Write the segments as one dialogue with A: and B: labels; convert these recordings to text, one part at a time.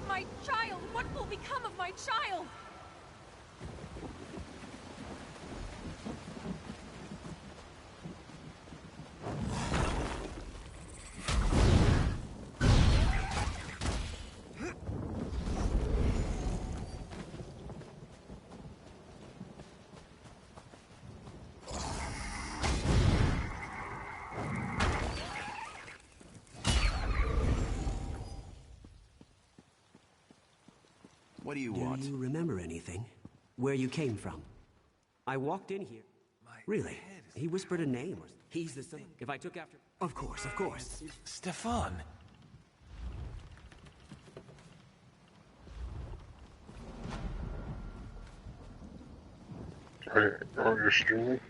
A: My child! What will become of my child?
B: What do you want?
C: Do you remember anything? Where you came from? I walked in here. Really? He whispered a name. He's the son. If I took after... Of course, of course.
B: Stefan!
D: Are you streaming?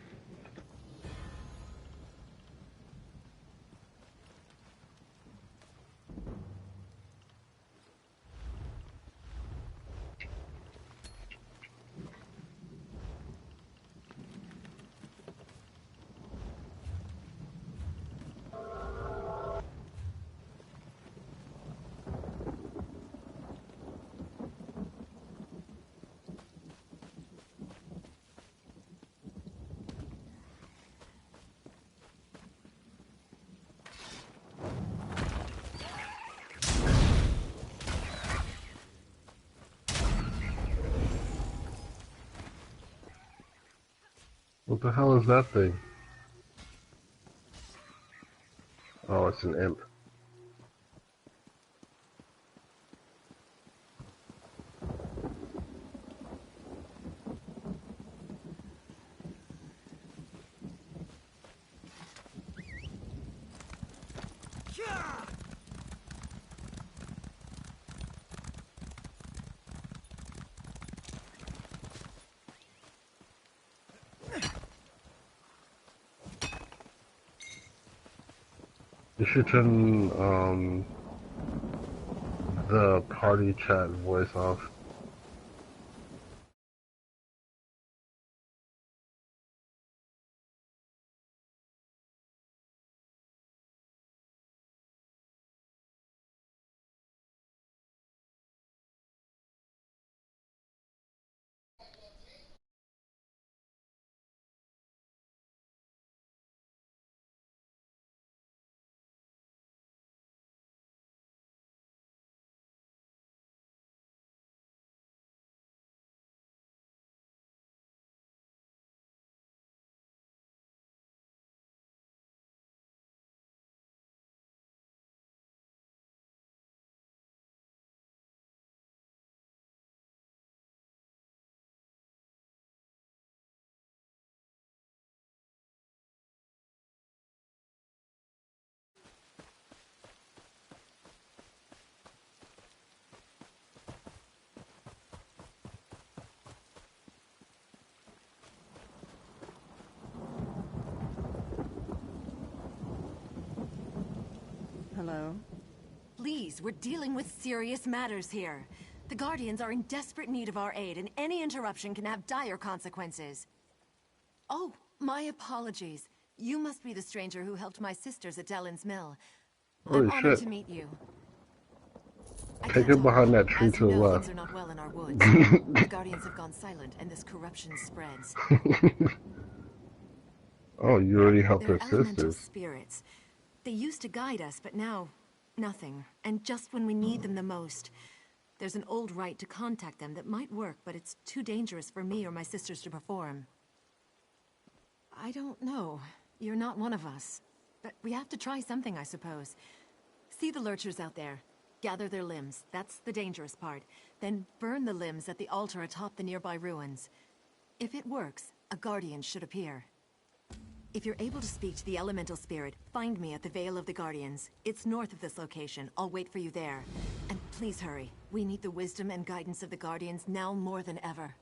D: What the hell is that thing? Oh, it's an imp. You should turn the party chat voice off.
E: Hello?
A: Please, we're dealing with serious matters here. The Guardians are in desperate need of our aid, and any interruption can have dire consequences. Oh, My apologies. You must be the stranger who helped my sisters at Dellen's Mill.
D: Holy
A: I'm honored
D: shit.
A: to meet you. I
D: Take
A: can't
D: it
A: talk.
D: behind that tree
A: As
D: to
A: you
D: the
A: know,
D: left.
A: things are not well in our woods. The Guardians have gone silent, and this corruption spreads.
D: Oh, you already helped
A: They're
D: her
A: elemental
D: sisters.
A: spirits. They used to guide us, but now, nothing. And just when we need them the most. There's an old rite to contact them that might work, but it's too dangerous for me or my sisters to perform. I don't know. You're not one of us. But we have to try something, I suppose. See the lurchers out there. Gather their limbs. That's the dangerous part. Then burn the limbs at the altar atop the nearby ruins. If it works, a guardian should appear. If you're able to speak to the elemental spirit, find me at the Vale of the Guardians. It's north of this location. I'll wait for you there. And please hurry. We need the wisdom and guidance of the Guardians now more than ever.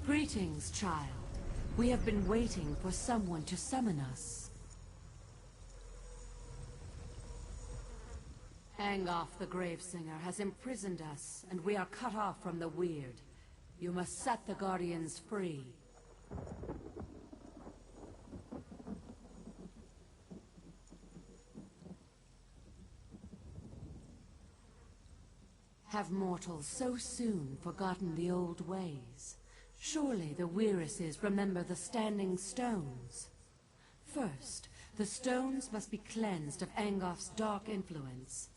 E: Greetings, child. We have been waiting for someone to summon us. Angoff the Gravesinger has imprisoned us, and we are cut off from the Weird. You must set the Guardians free. Have mortals so soon forgotten the old ways? Surely the Weirises remember the Standing Stones. First, the stones must be cleansed of Angoff's dark influence.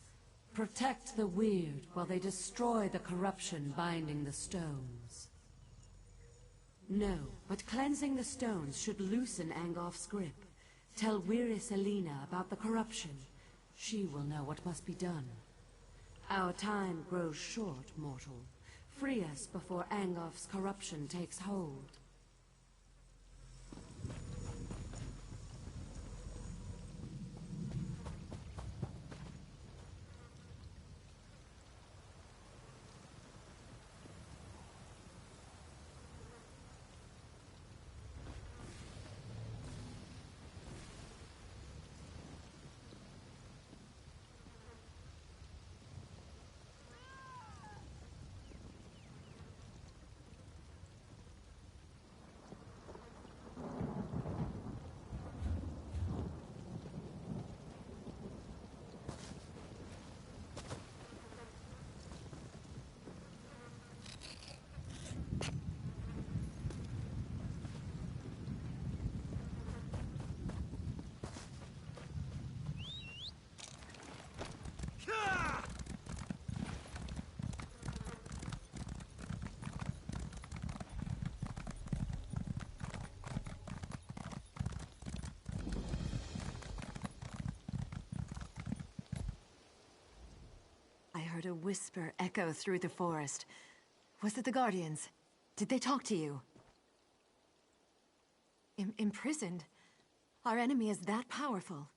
E: Protect the Weird while they destroy the corruption binding the stones. No, but cleansing the stones should loosen Angoff's grip. Tell Weiris Elena about the corruption. She will know what must be done. Our time grows short, mortal. Free us before Angoff's corruption takes hold.
A: a whisper echo through the forest. Was it the Guardians? Did they talk to you? Imprisoned? Our enemy is that powerful.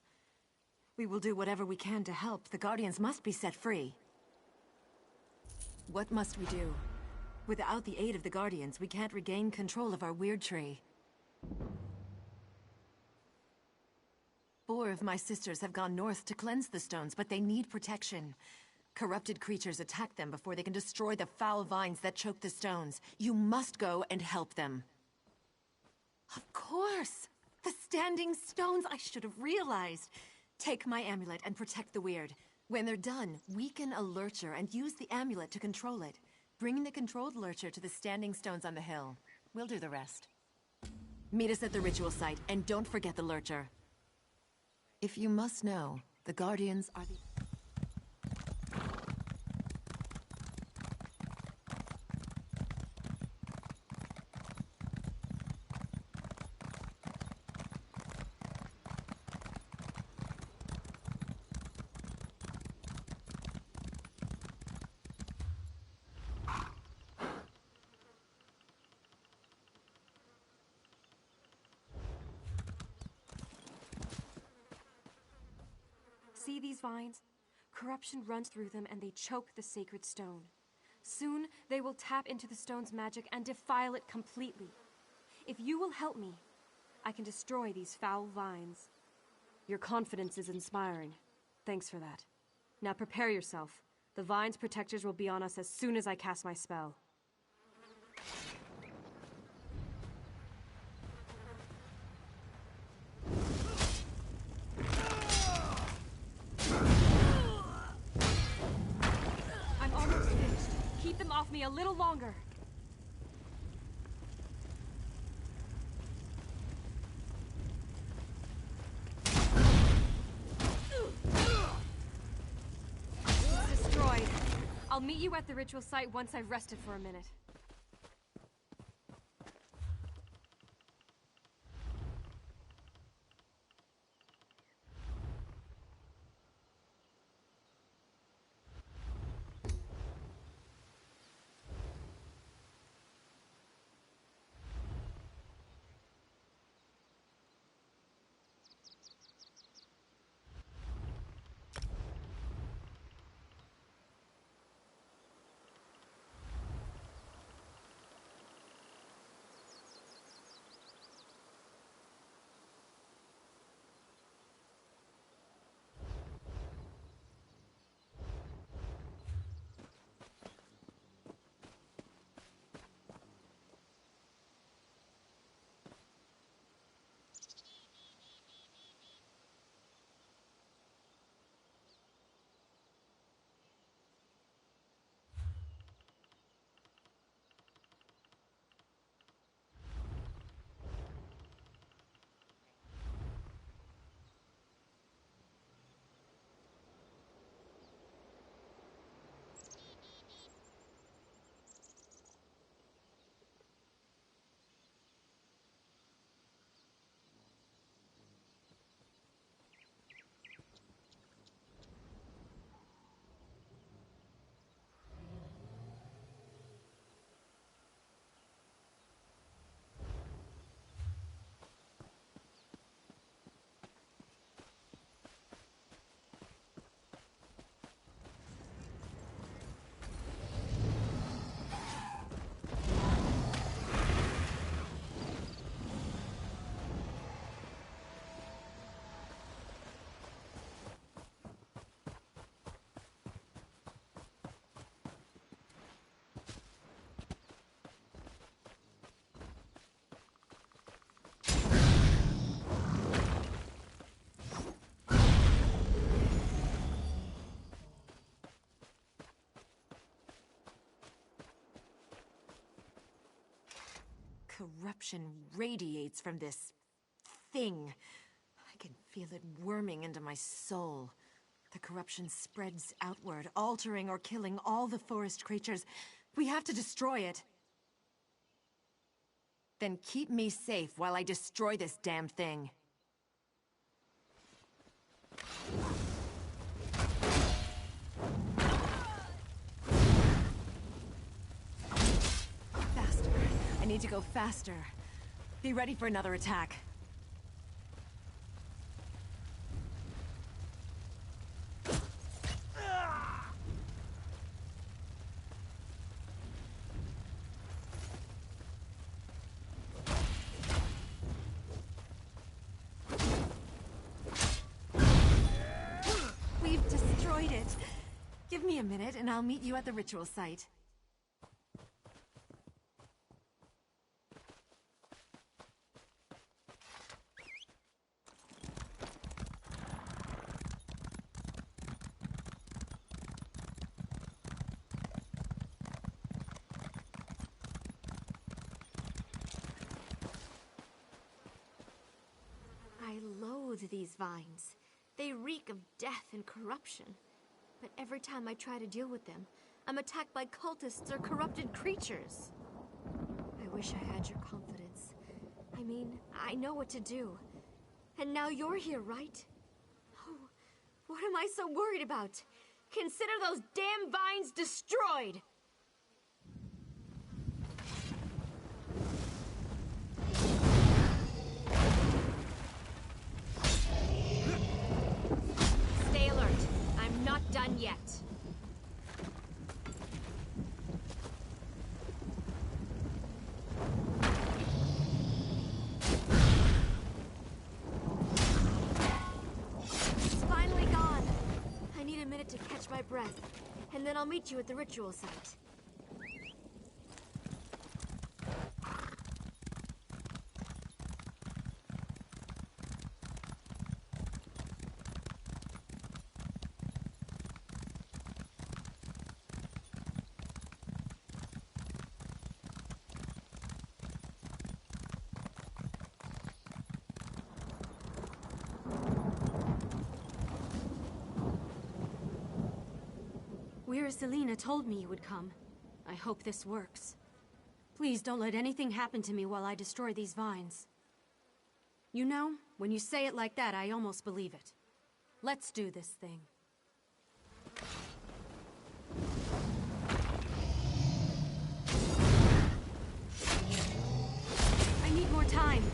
A: We will do whatever we can to help. The Guardians must be set free. What must we do? Without the aid of the Guardians, we can't regain control of our weird tree. 4 of my sisters have gone north to cleanse the stones, but they need protection. Corrupted creatures attack them before they can destroy the foul vines that choke the stones. You must go and help them. Of course! The standing stones! I should have realized! Take my amulet and protect the weird. When they're done, weaken a lurcher and use the amulet to control it. Bring the controlled lurcher to the standing stones on the hill. We'll do the rest. Meet us at the ritual site, and don't forget the lurcher. If you must know, the Guardians are the...
F: See these vines? Corruption runs through them and they choke the sacred stone. Soon, they will tap into the stone's magic and defile it completely. If you will help me, I can destroy these foul vines. Your confidence is inspiring. Thanks for that. Now prepare yourself. The vine's protectors will be on us as soon as I cast my spell. Keep them off me a little longer. It's destroyed. I'll meet you at the ritual site once I've rested for a minute.
A: Corruption radiates from this thing. I can feel it worming into my soul. The corruption spreads outward, altering or killing all the forest creatures. We have to destroy it. Then keep me safe while I destroy this damn thing. need to go faster. Be ready for another attack. We've destroyed it. Give me a minute and I'll meet you at the ritual site.
F: I loathe these vines. They reek of death and corruption. But every time I try to deal with them, I'm attacked by cultists or corrupted creatures. I wish I had your confidence. I mean, I know what to do. And now you're here, right? Oh, what am I so worried about? Consider those damn vines destroyed! Stay alert. I'm not done yet. It's finally gone. I need a minute to catch my breath, and then I'll meet you at the ritual site. Weir Selena told me you would come. I hope this works. Please don't let anything happen to me while I destroy these vines. You know, when you say it like that, I almost believe it. Let's do this thing. I need more time.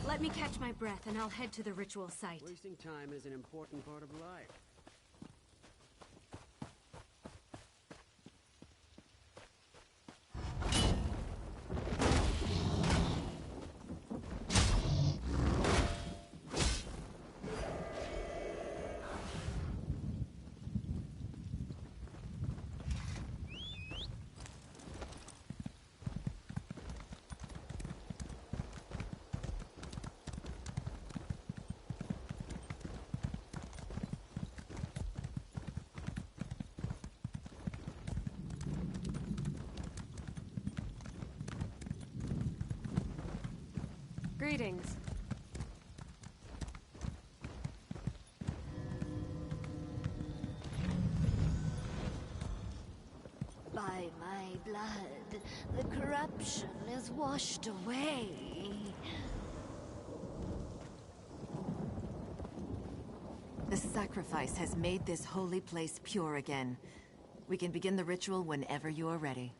F: Let me catch my breath and I'll head to the ritual site.
C: Wasting time is an important part of life.
F: Greetings.
G: By my blood, the corruption is washed away.
A: The sacrifice has made this holy place pure again. We can begin the ritual whenever you are ready.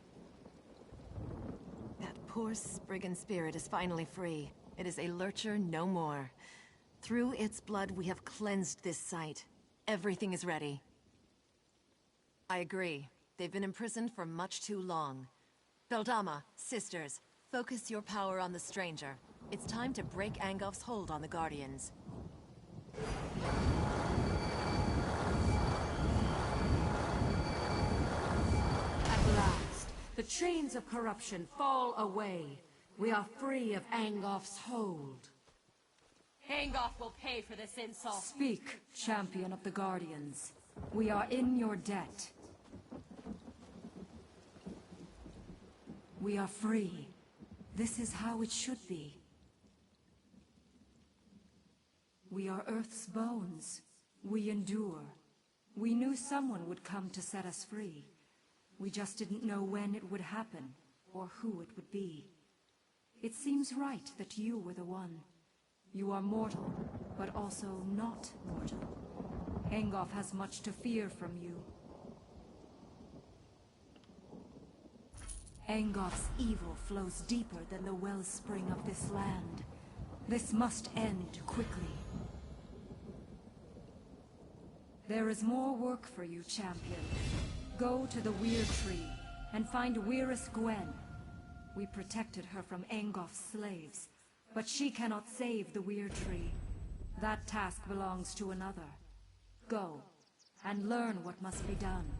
A: That poor Spriggan spirit is finally free. It is a lurcher no more. Through its blood, we have cleansed this site. Everything is ready. I agree. They've been imprisoned for much too long. Beldama, sisters, focus your power on the stranger. It's time to break Angof's hold on the Guardians.
E: At last, the chains of corruption fall away. We are free of Angof's hold.
H: Angof will pay for this insult.
E: Speak, champion of the Guardians. We are in your debt. We are free. This is how it should be. We are Earth's bones. We endure. We knew someone would come to set us free. We just didn't know when it would happen, or who it would be. It seems right that you were the one.
I: You are mortal, but also not mortal. Hengoff has much to fear from you. Engoff's evil flows deeper than the wellspring of this land. This must end quickly. There is more work for you, champion. Go to the Weir Tree and find Weiris Gwen. We protected her from Engoff's slaves, but she cannot save the Weir Tree. That task belongs to another. Go, and learn what must be done.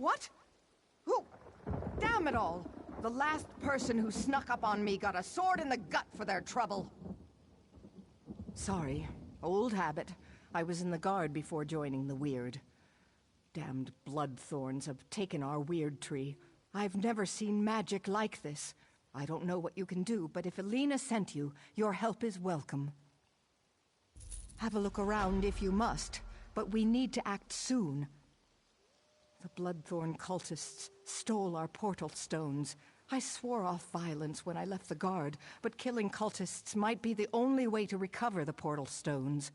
J: What? Who? Damn it all! The last person who snuck up on me got a sword in the gut for their trouble. Sorry. Old habit. I was in the guard before joining the Weird. Damned bloodthorns have taken our Weird tree. I've never seen magic like this. I don't know what you can do, but if Elena sent you, your help is welcome. Have a look around if you must, but we need to act soon. The Bloodthorn cultists stole our portal stones. I swore off violence when I left the guard, but killing cultists might be the only way to recover the portal stones.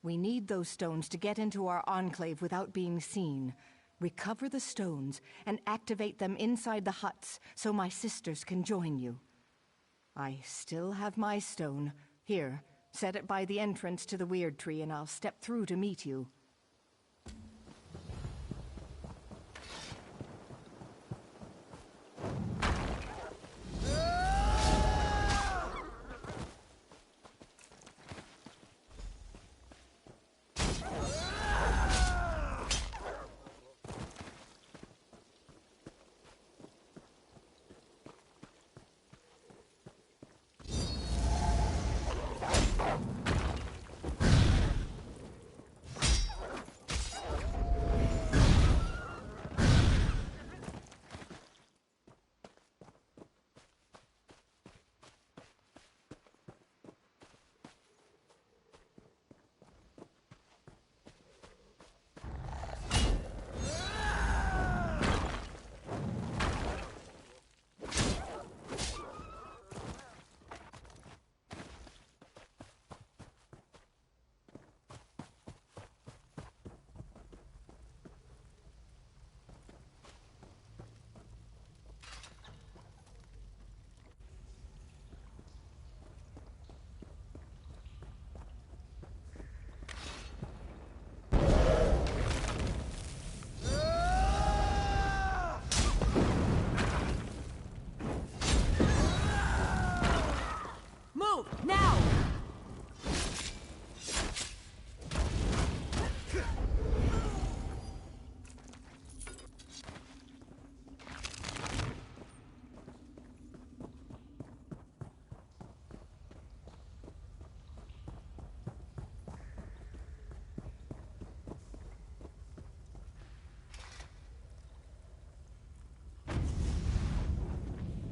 J: We need those stones to get into our enclave without being seen. Recover the stones and activate them inside the huts so my sisters can join you. I still have my stone. Here, set it by the entrance to the Weird Tree and I'll step through to meet you.
A: Now!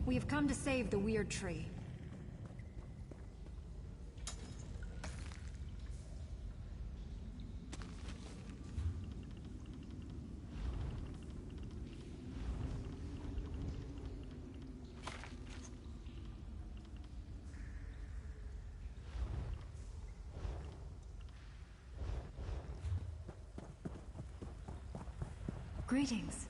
I: We have come to save the Weird Tree.
A: Greetings.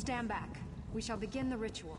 I: Stand back. We shall begin the ritual.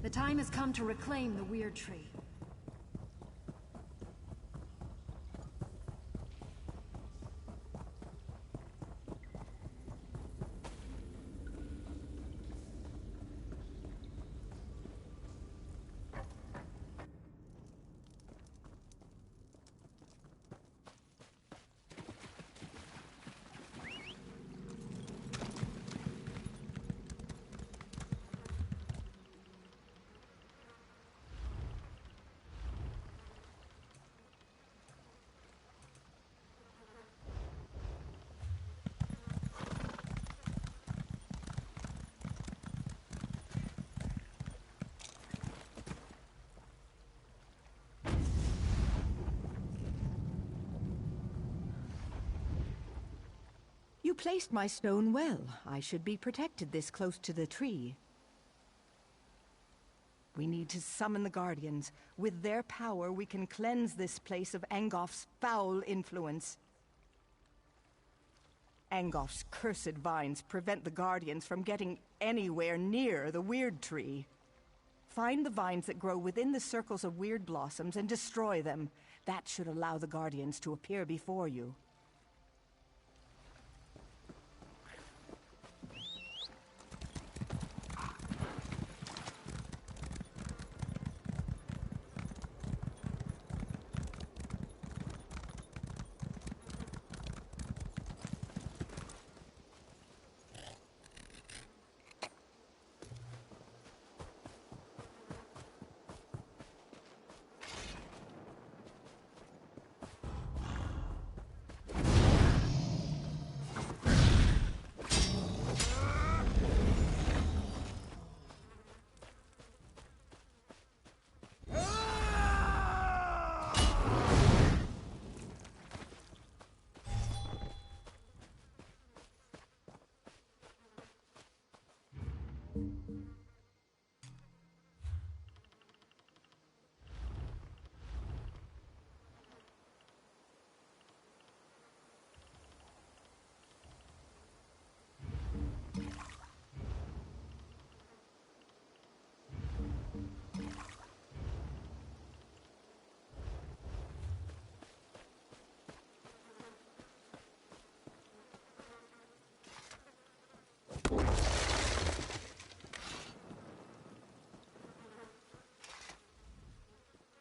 I: The time has come to reclaim the Weird Tree.
J: You placed my stone well. I should be protected this close to the tree. We need to summon the Guardians. With their power, we can cleanse this place of Angoff's foul influence. Angoff's cursed vines prevent the Guardians from getting anywhere near the Weird Tree. Find the vines that grow within the circles of weird blossoms and destroy them. That should allow the Guardians to appear before you.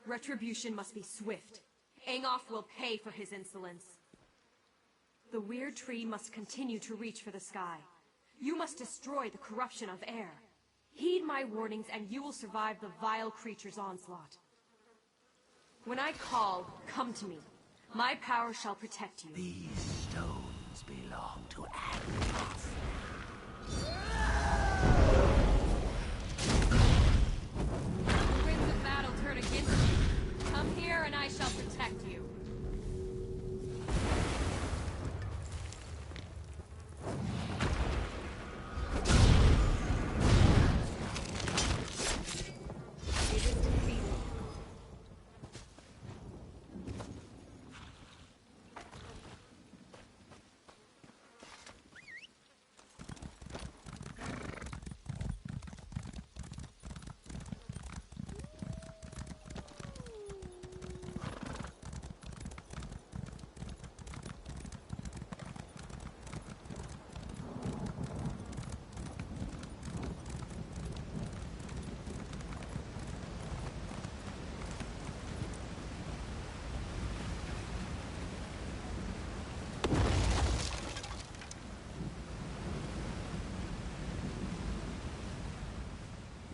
F: Retribution must be swift. Angoff will pay for his insolence. The Weird Tree must continue to reach for the sky. You must destroy the corruption of air. Heed my warnings and you will survive the vile creature's onslaught. When I call, come to me. My power shall protect you.
B: These stones belong to Angoff.
F: The winds of battle turn against you. Come here and I shall protect you. It is defeated.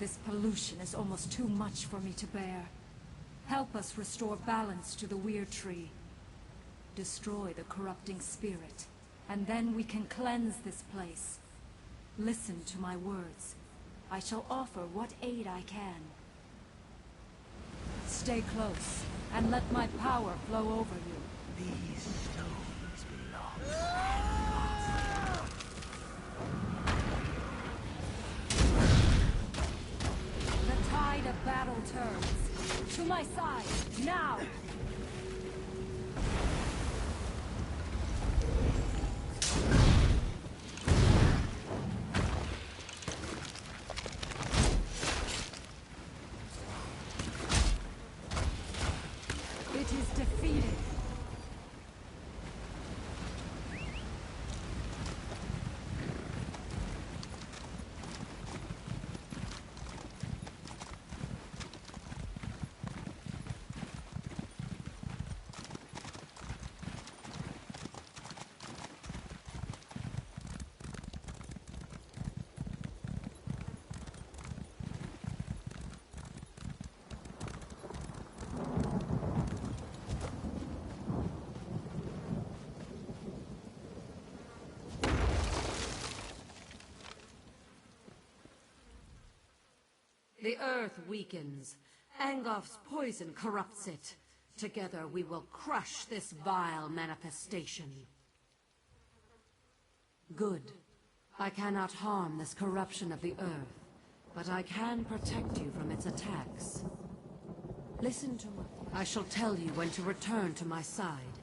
I: This pollution is almost too much for me to bear. Help us restore balance to the Weird Tree. Destroy the corrupting spirit, and then we can cleanse this place. Listen to my words. I shall offer what aid I can. Stay close, and let my power flow over you.
B: These stones belong to Angoff.
I: The tide of battle turns. To my side, now!
E: The earth weakens. Angof's poison corrupts it. Together we will crush this vile manifestation. Good. I cannot harm this corruption of the earth, but I can protect you from its attacks. Listen to me. I shall tell you when to return to my side.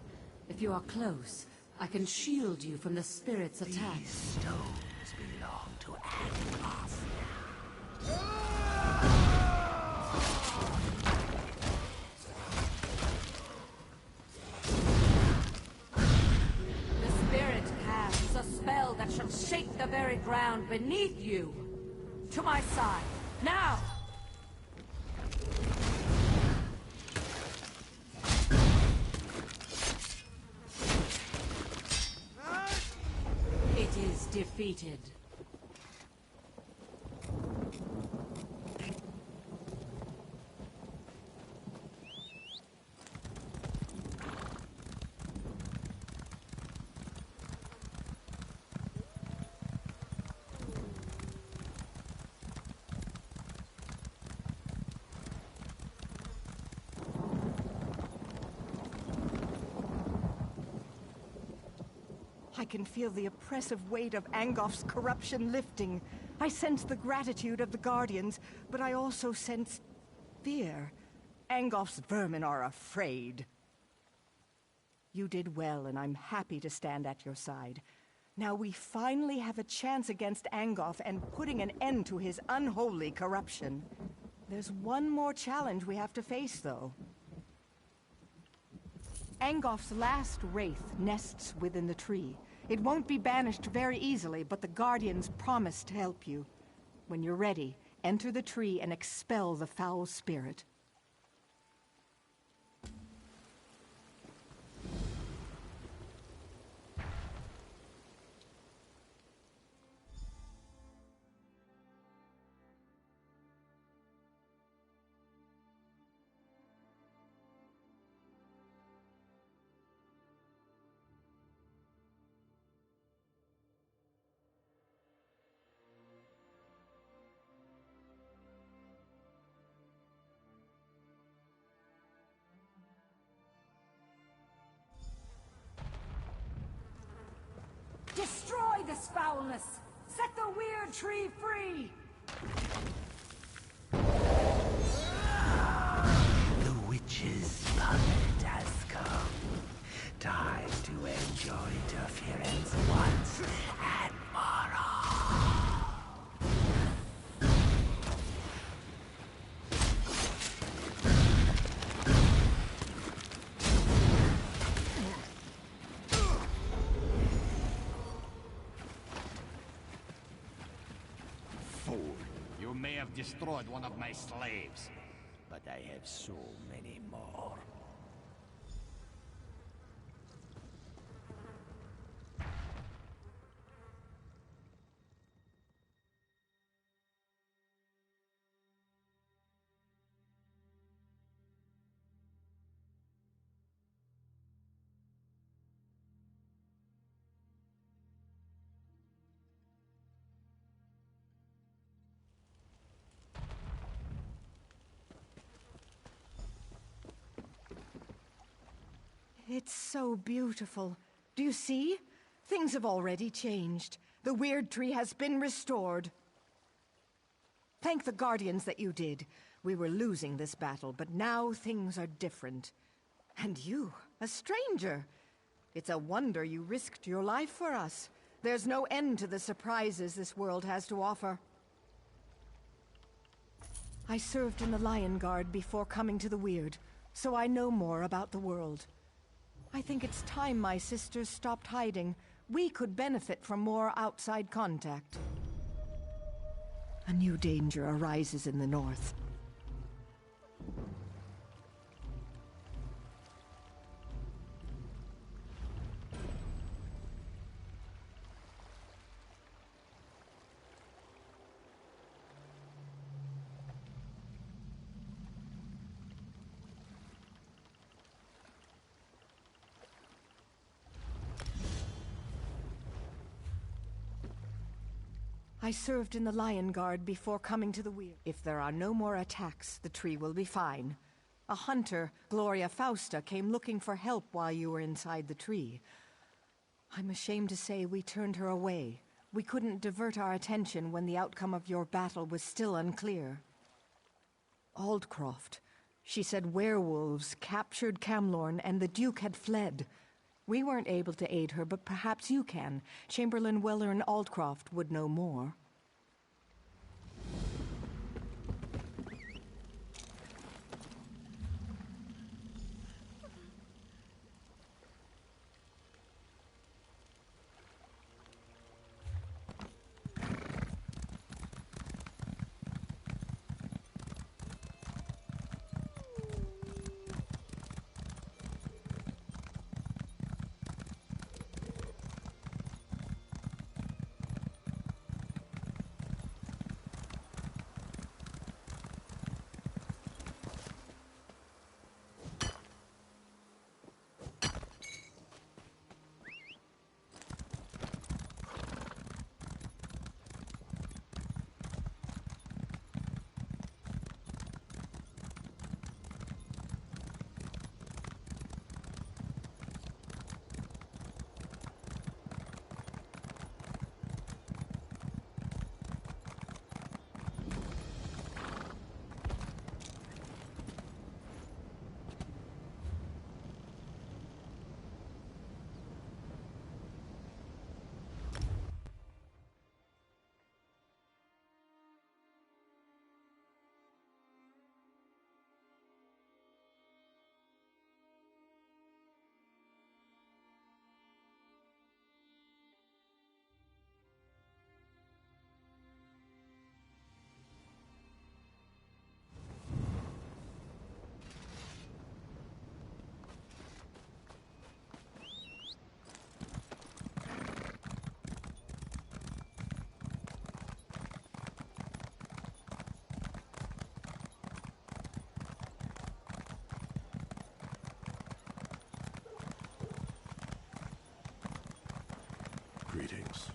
E: If you are close, I can shield you from the spirit's attacks.
B: These stones belong to Angos.
E: The spirit casts a spell that shall shake the very ground beneath you. To my side, now! It is defeated.
J: I can feel the oppressive weight of Angof's corruption lifting. I sense the gratitude of the Guardians, but I also sense fear. Angof's vermin are afraid. You did well, and I'm happy to stand at your side. Now we finally have a chance against Angof and putting an end to his unholy corruption. There's one more challenge we have to face, though. Angof's last wraith nests within the tree. It won't be banished very easily, but the Guardians promise to help you. When you're ready, enter the tree and expel the foul spirit.
I: Destroy this foulness! Set the weird tree free!
B: The witch's moment has come. Time to enjoy interference once and for all.
K: You may have destroyed one of my slaves,
B: But I have so many more.
J: It's so beautiful. Do you see? Things have already changed. The weird tree has been restored. Thank the Guardians that you did. We were losing this battle, but now things are different. And you, a stranger. It's a wonder you risked your life for us. There's no end to the surprises this world has to offer. I served in the Lion Guard before coming to the Weird, so I know more about the world. I think it's time my sisters stopped hiding. We could benefit from more outside contact. A new danger arises in the north. I I served in the Lion Guard before coming to the Weir. If there are no more attacks, the tree will be fine. A hunter, Gloria Fausta, came looking for help while you were inside the tree. I'm ashamed to say we turned her away. We couldn't divert our attention when the outcome of your battle was still unclear. Aldcroft. She said werewolves captured Camlorn and the Duke had fled. We weren't able to aid her, but perhaps you can. Chamberlain Weller and Aldcroft would know more.
L: Greetings.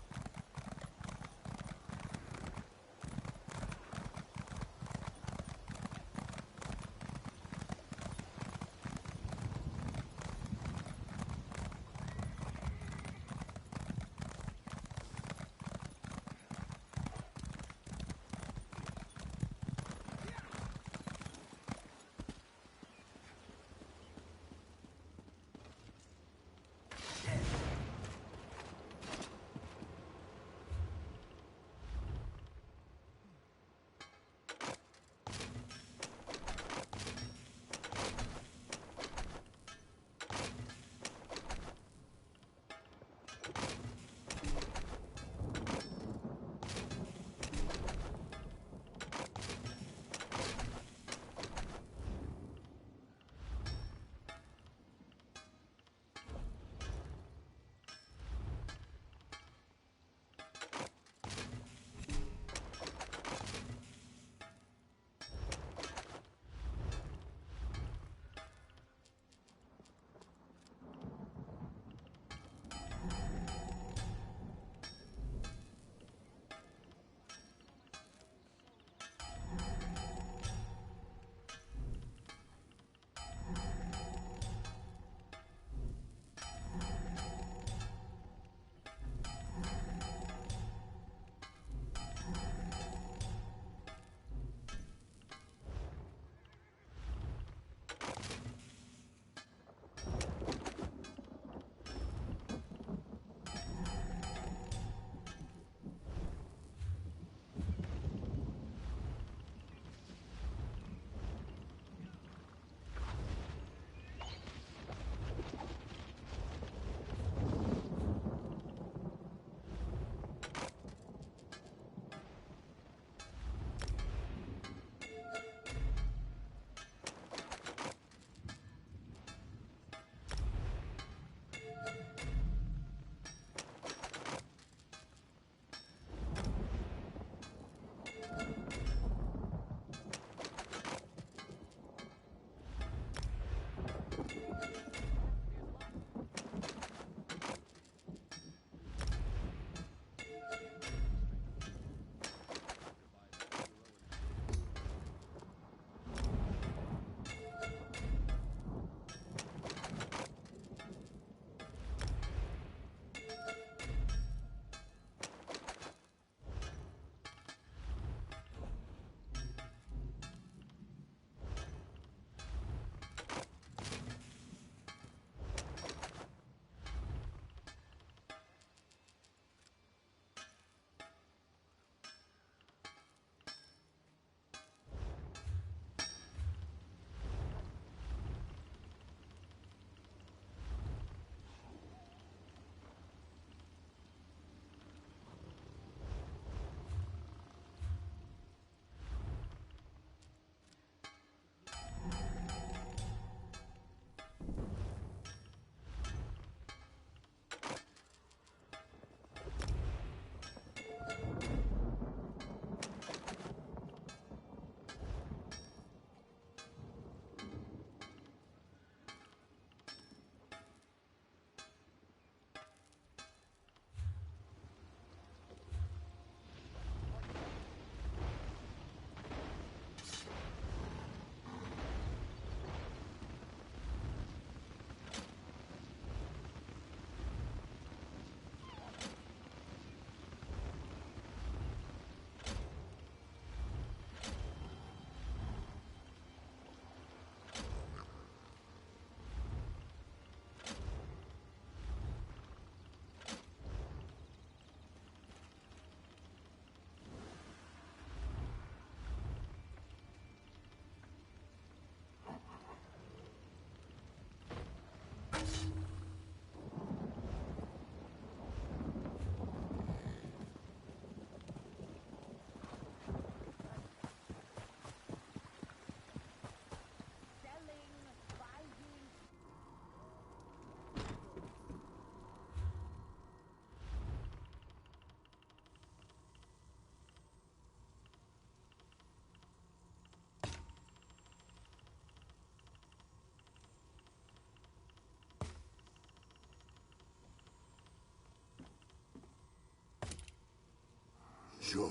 L: Jora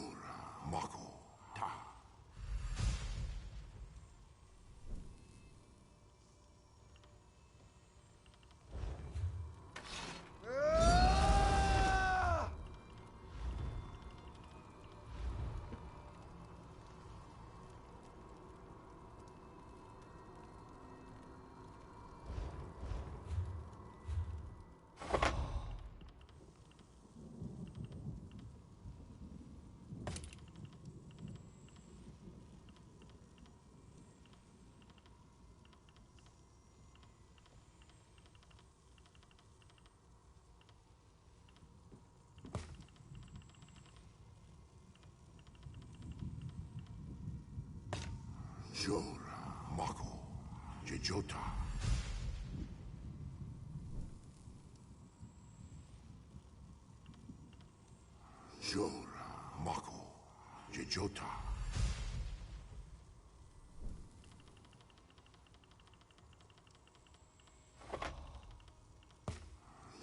L: Mako Ta. Jora Mako Jejota. Jora Mako Jejota.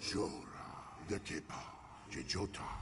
L: Jora Dekepa Jejota.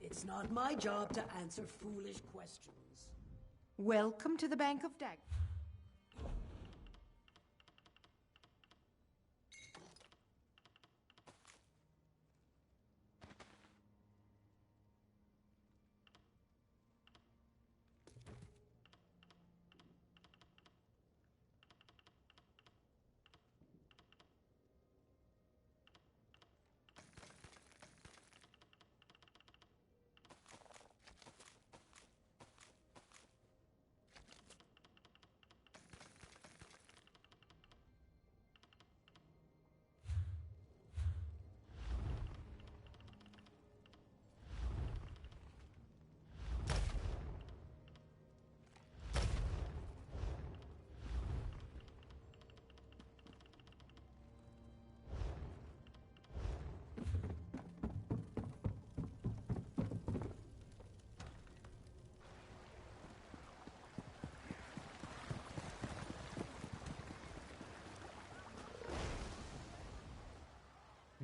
M: It's not my job to answer foolish questions.
J: Welcome to the Bank of Dag.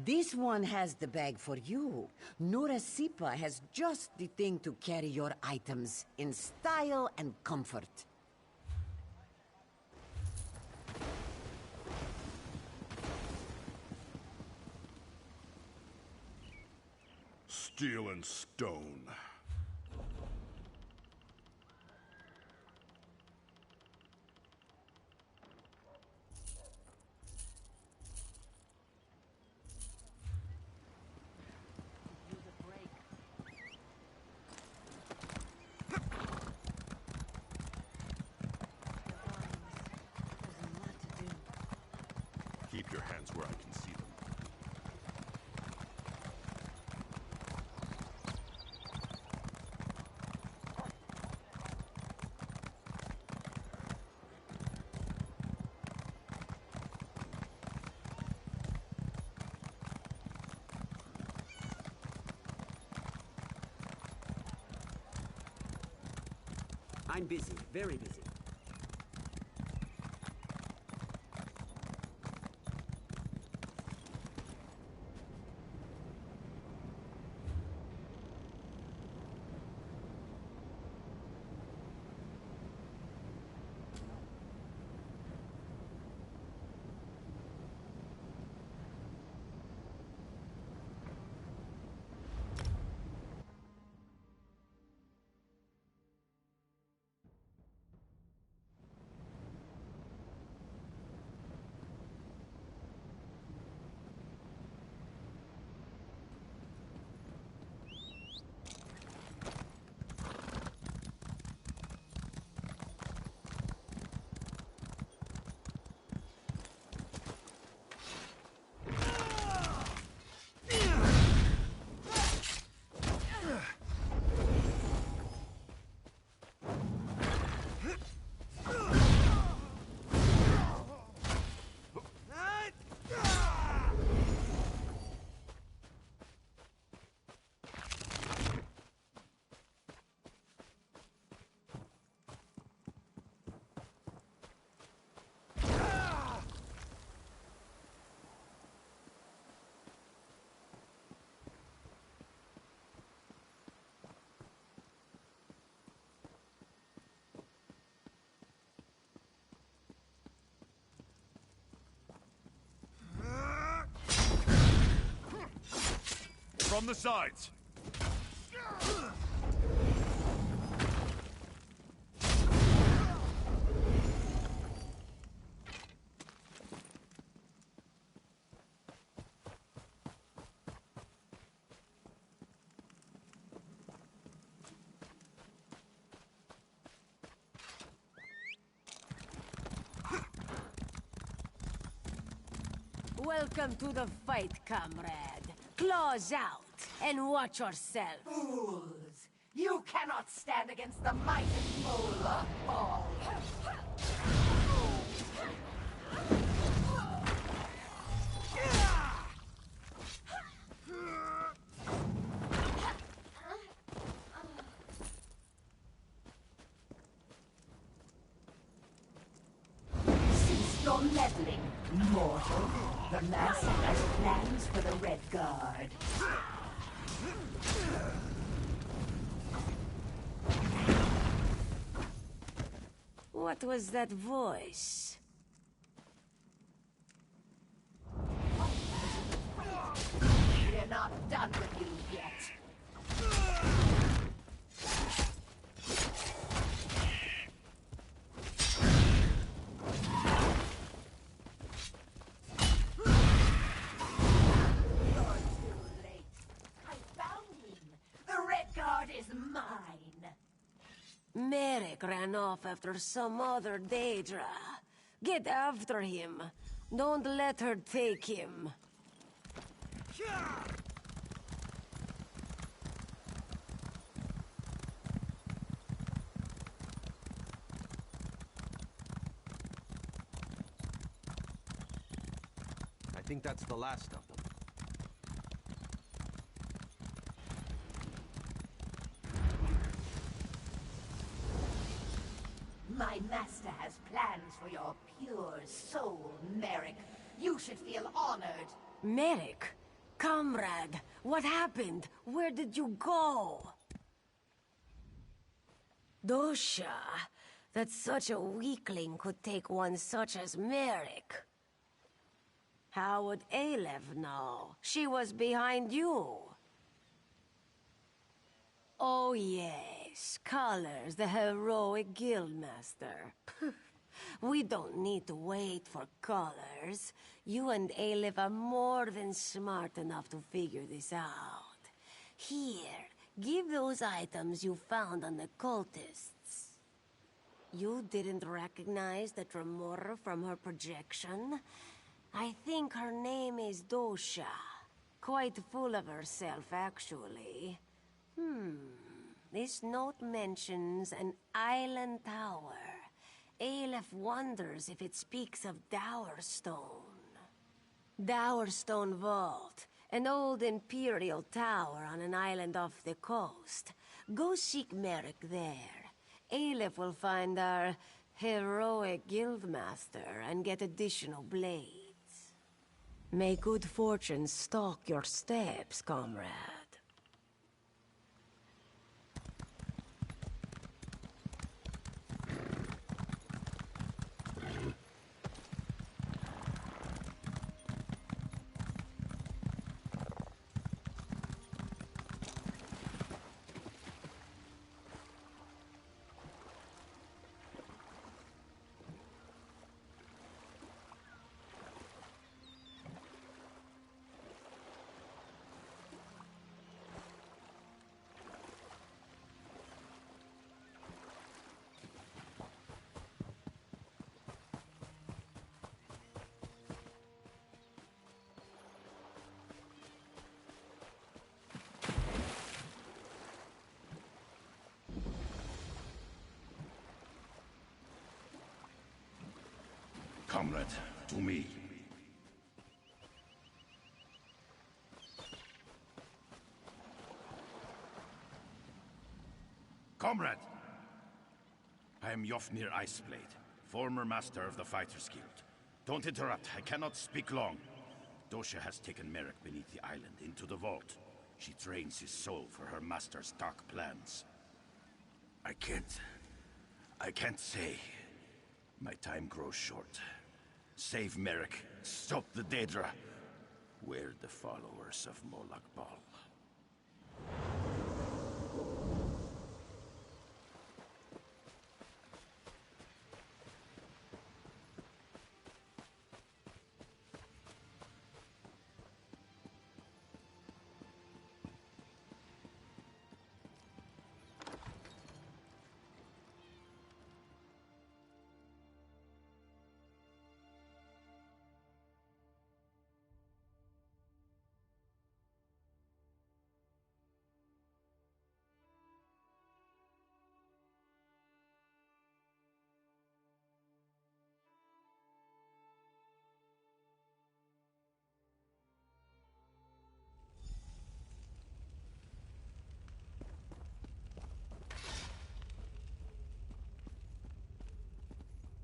M: This one has the bag for you. Nurasipa has just the thing to carry your items in style and comfort.
L: Steel and stone. Keep your hands where I can see them.
C: I'm busy, very busy.
L: From the sides!
H: Welcome to the fight, comrade. Claws out, and watch yourself.
E: Fools! You cannot stand against the might and mole of Ball. Cease your meddling, mortal. The Master has plans for the Red Guard.
H: What was that voice?
E: We're not done with you yet.
H: Merrick ran off after some other Daedra. Get after him. Don't let her take him.
C: I think that's the last of them.
E: My master has plans for your pure soul, Merrick. You should feel honored.
H: Merrick? Comrade, what happened? Where did you go? Dosha, that such a weakling could take one such as Merrick. How would Aleph know? She was behind you. Oh yes, Colors, the heroic guildmaster. We don't need to wait for Colors. You and Aleph are more than smart enough to figure this out. Here, give those items you found on the cultists. You didn't recognize the Tremora from her projection? I think her name is Dosha. Quite full of herself, actually. This note mentions an island tower. Aleph wonders if it speaks of Dowerstone. Dowerstone Vault, an old Imperial tower on an island off the coast. Go seek Merrick there. Aleph will find our heroic guildmaster and get additional blades. May good fortune stalk your steps, comrade.
L: Comrade, to me. Comrade! I am Yofnir Iceblade, former master of the Fighters Guild. Don't interrupt, I cannot speak long. Dosha has taken Merrick beneath the island into the vault. She trains his soul for her master's dark plans. I can't say. My time grows short. Save Merrick. Stop the Daedra. We're the followers of Molag Bal.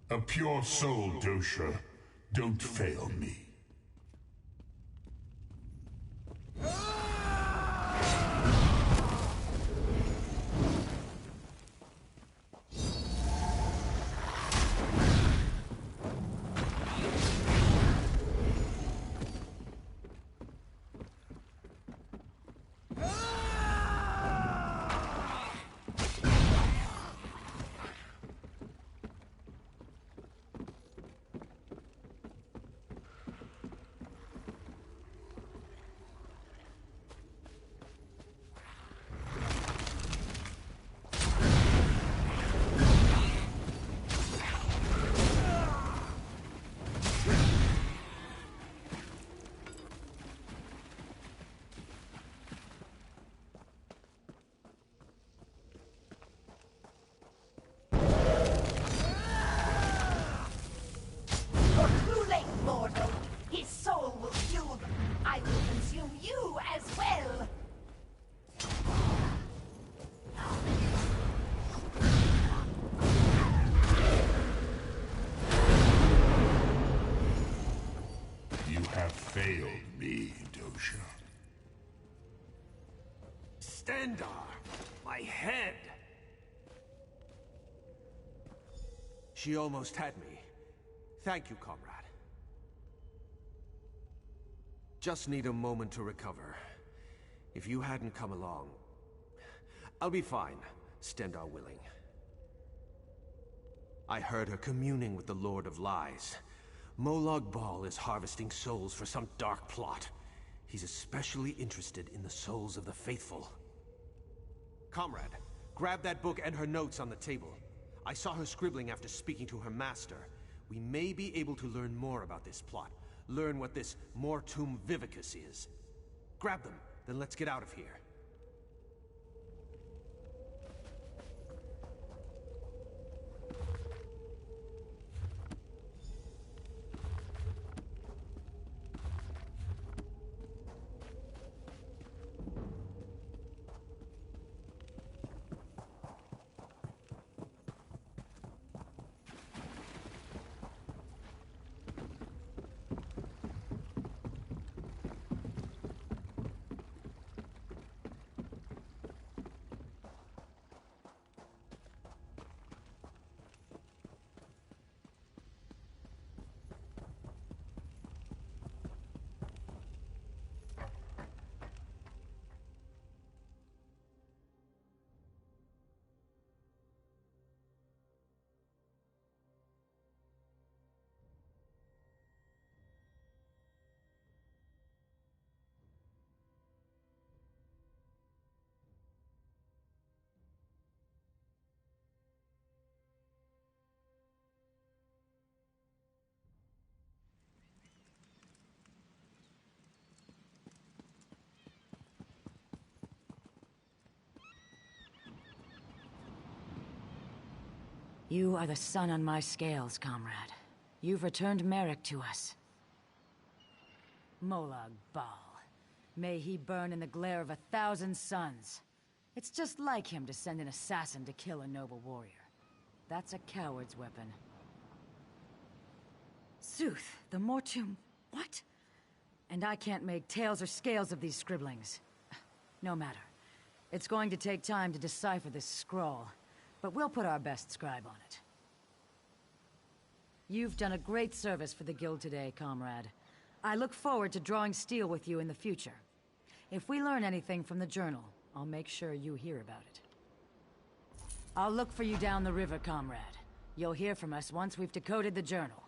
N: A pure soul, Dosha. Don't fail me. Failed me, Dosha.
C: Stendarr! My head! She almost had me. Thank you, comrade. Just need a moment to recover. If you hadn't come along... I'll be fine, Stendarr willing. I heard her communing with the Lord of Lies. Molag Bal is harvesting souls for some dark plot. He's especially interested in the souls of the faithful. Comrade, grab that book and her notes on the table. I saw her scribbling after speaking to her master. We may be able to learn more about this plot. Learn what this Mortum Vivicus is. Grab them, then let's get out of here.
O: You are the sun on my scales, comrade. You've returned Merrick to us. Molag Bal. May he burn in the glare of 1,000 suns. It's just like him to send an assassin to kill a noble warrior. That's a coward's weapon. Sooth, the Mortum... what? And I can't make tails or scales of these scribblings. No matter. It's going to take time to decipher this scroll, but we'll put our best scribe on it. You've done a great service for the Guild today, comrade. I look forward to drawing steel with you in the future. If we learn anything from the journal, I'll make sure you hear about it. I'll look for you down the river, comrade. You'll hear from us once we've decoded the journal.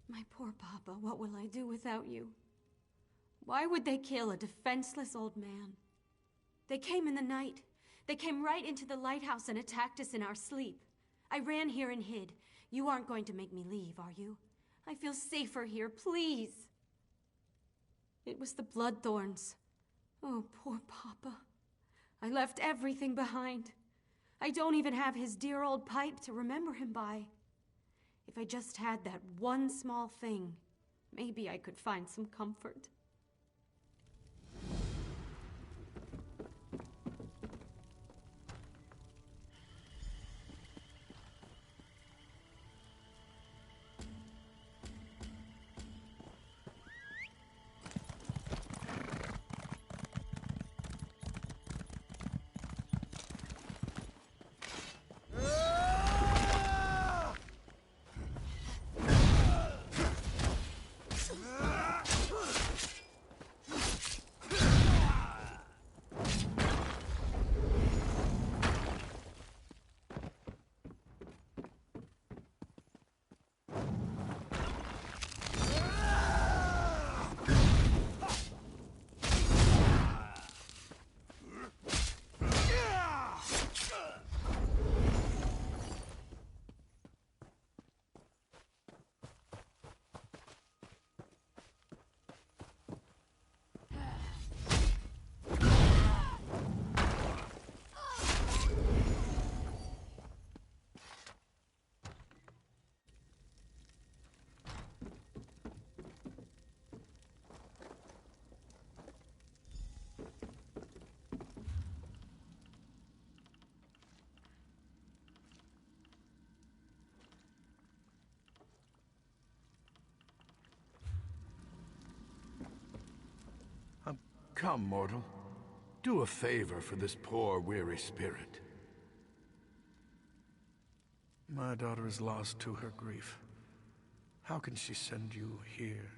F: My poor Papa, what will I do without you? Why would they kill a defenseless old man? They came in the night. They came right into the lighthouse and attacked us in our sleep. I ran here and hid. You aren't going to make me leave, are you? I feel safer here, please. It was the Bloodthorns. Oh, poor Papa. I left everything behind. I don't even have his dear old pipe to remember him by. If I just had that one small thing, maybe I could find some comfort.
P: Come, mortal. Do a favor for this poor, weary spirit. My daughter is lost to her grief. How can she send you here,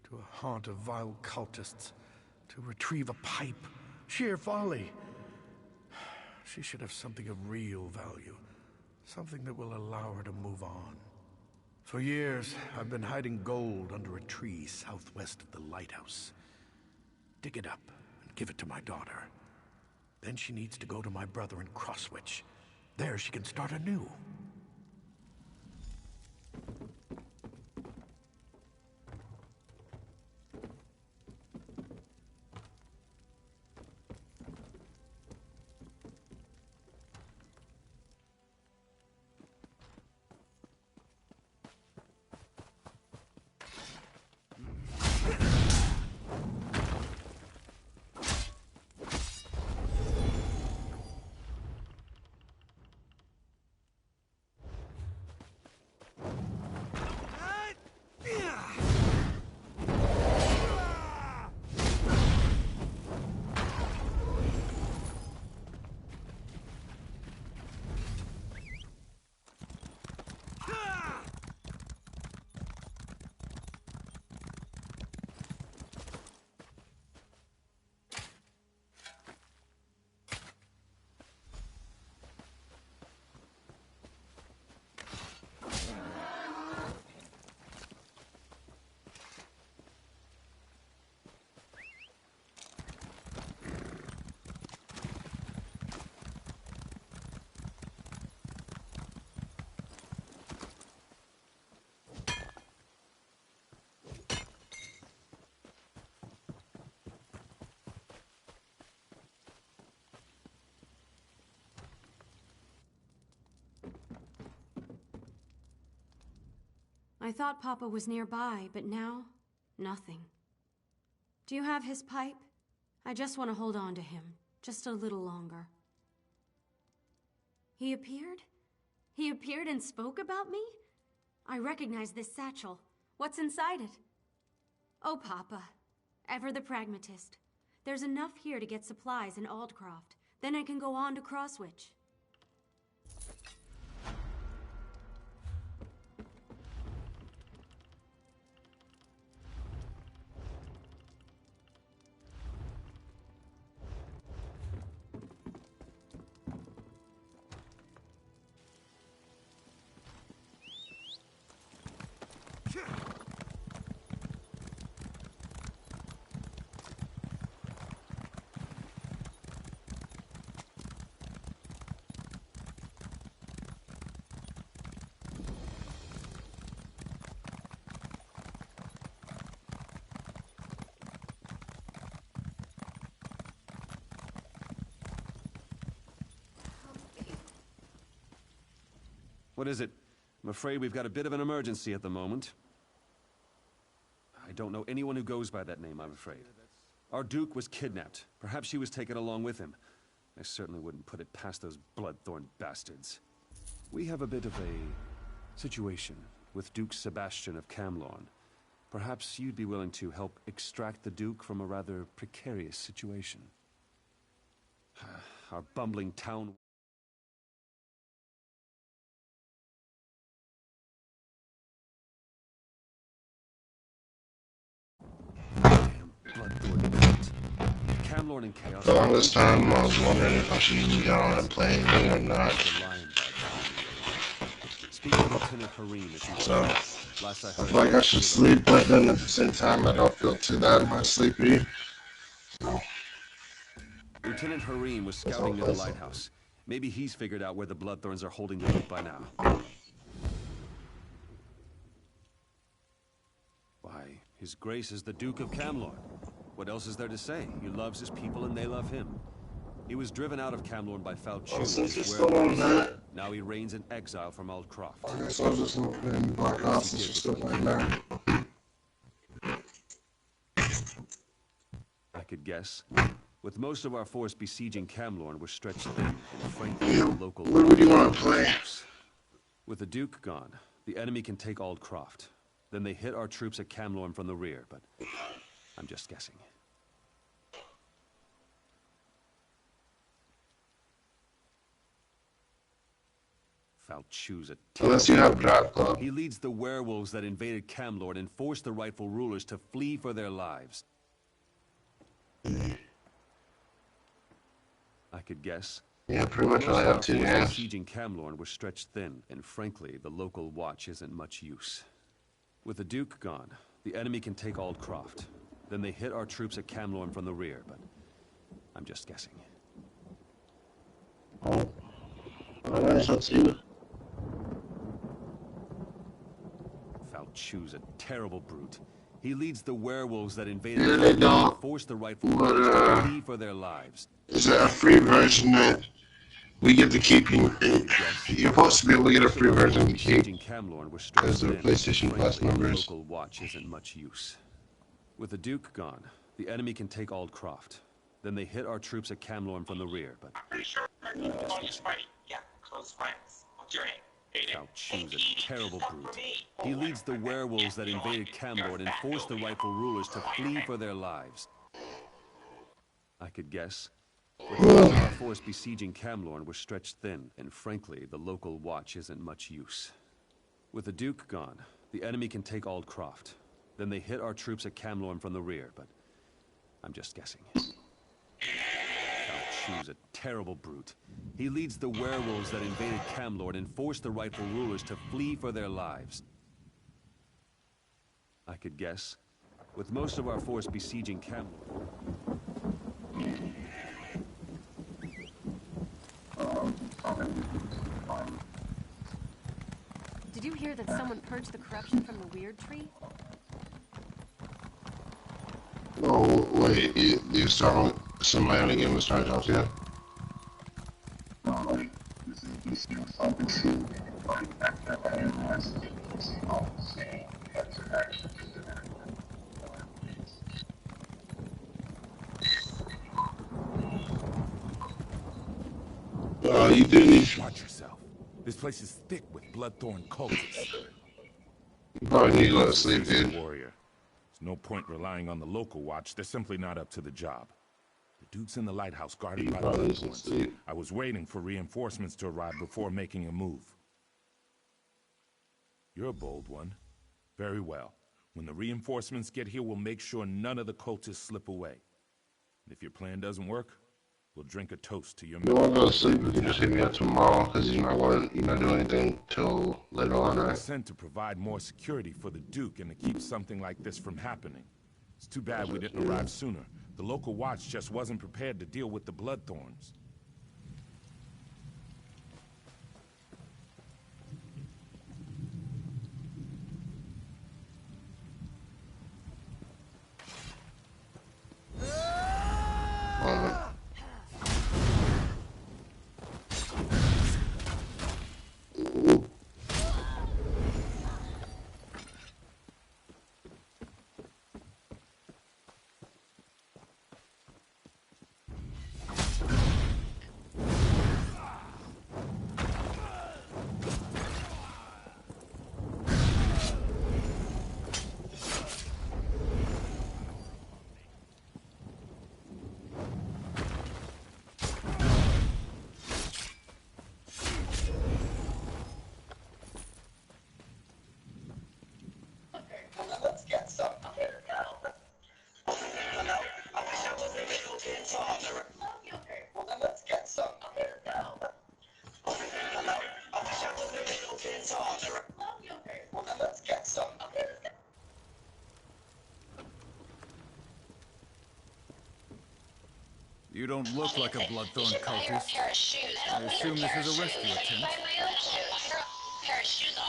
P: to a haunt of vile cultists, to retrieve a pipe? Sheer folly! She should have something of real value, something that will allow her to move on. For years, I've been hiding gold under a tree southwest of the lighthouse. Dig it up and give it to my daughter. Then she needs to go to my brother in Crosswitch. There she can start anew.
F: I thought Papa was nearby, but now, nothing. Do you have his pipe? I just want to hold on to him, just a little longer. He appeared? He appeared and spoke about me? I recognize this satchel. What's inside it? Oh, Papa. Ever the pragmatist. There's enough here to get supplies in Aldcroft. Then I can go on to Crosswitch.
Q: What is it? I'm afraid we've got a bit of an emergency at the moment. I don't know anyone who goes by that name, I'm afraid. Our Duke was kidnapped. Perhaps she was taken along with him. I certainly wouldn't put it past those Bloodthorn bastards. We have a bit of a situation with Duke Sebastian of Camlorn. Perhaps you'd be willing to help extract the Duke from a rather precarious situation. Our bumbling town... Camlorn and Chaos...
D: For the longest time, I was wondering if I should even get on a plane or not. So, I feel like I should sleep, but then at the same time, I don't feel too that much sleepy. So.
Q: Lieutenant Harim was scouting near the lighthouse. Maybe he's figured out where the Bloodthorns are holding the Duke by now. Why, His Grace is the Duke of Camlorn. What else is there to say? He loves his people and they love him. He was driven out of Camlorn by Falchu. Now he reigns in exile from Aldcroft.
D: I guess I was just gonna play in Black Ops and stuff like that.
Q: I could guess. With most of our force besieging Camlorn, we're stretched thin and frankly the local...
D: What would you want to play?
Q: With the Duke gone, the enemy can take Aldcroft. Then they hit our troops at Camlorn from the rear, but I'm just guessing. Falchu's a
D: unless you have Draft Club.
Q: He leads the werewolves that invaded Camlorn and forced the rightful rulers to flee for their lives. I could guess.
D: Yeah, pretty much all I have to, yeah.
Q: Sieging Camlorn were stretched thin, and frankly, the local watch isn't much use. With the Duke gone, the enemy can take Aldcroft. Then they hit our troops at Camlorn from the rear, but I'm just guessing.
D: Oh. Alright, let's see it.
Q: Falchu's a terrible brute. He leads the werewolves that invaded and forced the rightful rulers to flee for their lives.
D: Is that a free version that we get to keep? You're supposed to be able to get a free version to keep as the PlayStation Plus members.
Q: Local watch isn't much use. With the Duke gone, the enemy can take Aldcroft. Then they hit our troops at Camlorn from the rear, but Falchu's a terrible brute. He leads the werewolves that invaded Camlorn and forced the rightful rulers to flee for their lives. I could guess. With our force besieging Camlorn, we're stretched thin, and frankly, the local watch isn't much use. With the Duke gone, the enemy can take Aldcroft. Then they hit our troops at Camlorn from the rear, but I'm just guessing. Falchu's a terrible brute. He leads the werewolves that invaded Camlorn and forced the rightful rulers to flee for their lives. I could guess. With most of our force besieging Camlorn...
F: Did you hear that someone purged the corruption from the Weird Tree?
D: Oh, wait, you start somebody on the game with Star Jobs, yeah? You didn't.
R: Watch yourself. This place is thick with Bloodthorn cultists.
D: You probably need to go to sleep, dude.
R: Warrior. There's no point relying on the local watch. They're simply not up to the job. The Duke's in the lighthouse guarded by the Bloodthorns. I was waiting for reinforcements to arrive before making a move. You're a bold one. Very well. When the reinforcements get here, we'll make sure none of the cultists slip away. And if your plan doesn't work, we'll drink a toast to your
D: memory. You want to go to sleep, you can just hit me up tomorrow, because you're not doing anything till later on, right?
R: I sent to provide more security for the Duke and to keep something like this from happening. It's too bad we didn't arrive sooner. The local watch just wasn't prepared to deal with the Bloodthorns.
S: You don't look like a Bloodthorn cultist. I assume this is a rescue attempt.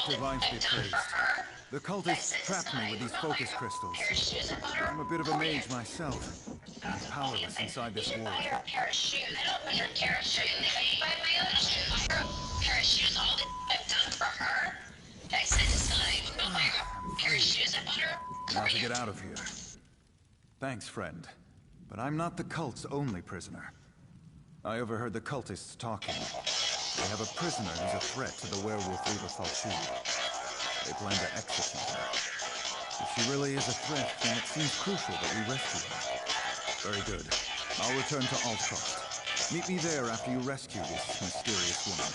S: Divine be praised. The cultists trapped me with these focus crystals. I'm a bit of a mage myself, and powerless inside this ward. Now to get out of here. Thanks, friend. But I'm not the cult's only prisoner. I overheard the cultists talking. They have a prisoner who's a threat to the werewolf leader Falchu. They plan to execute her. If she really is a threat, then it seems crucial that we rescue her. Very good. I'll return to Altcroft. Meet me there after you rescue this mysterious woman.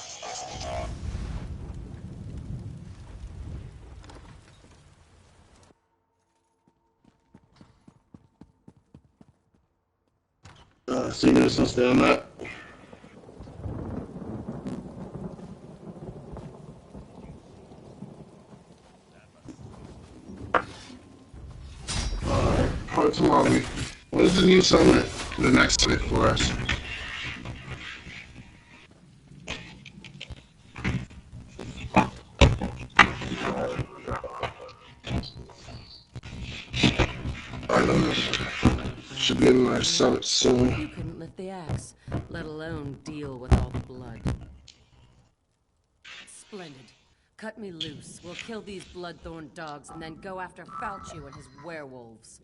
D: So you're gonna stay on that? Alright, part to lobby. What is the new summit? The next summit for us? I don't know. Should be in our summit soon.
E: You couldn't lift the axe, let alone deal with all the blood. Splendid. Cut me loose. We'll kill these bloodthorn dogs and then go after Falchu and his werewolves.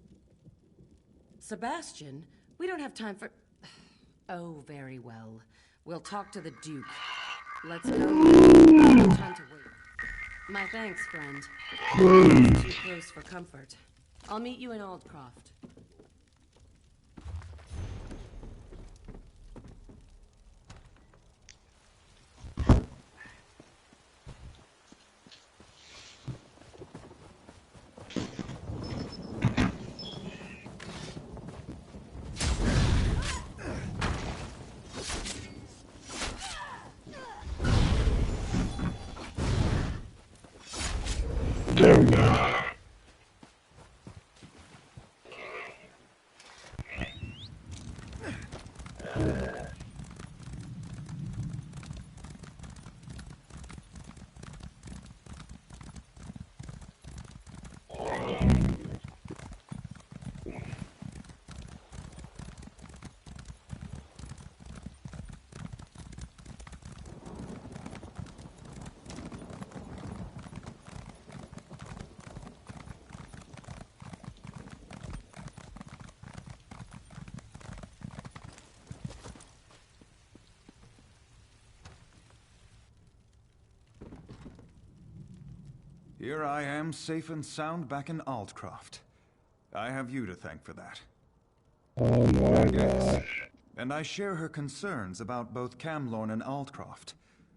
E: Sebastian, we don't have time for... Oh, very well. We'll talk to the Duke. Let's go. No time to wait. My thanks, friend. Too close for comfort. I'll meet you in Aldcroft.
D: There we go.
S: Here I am, safe and sound back in Altcroft. I have you to thank for that.
D: Oh my gosh.
S: And I share her concerns about both Camlorn and Altcroft.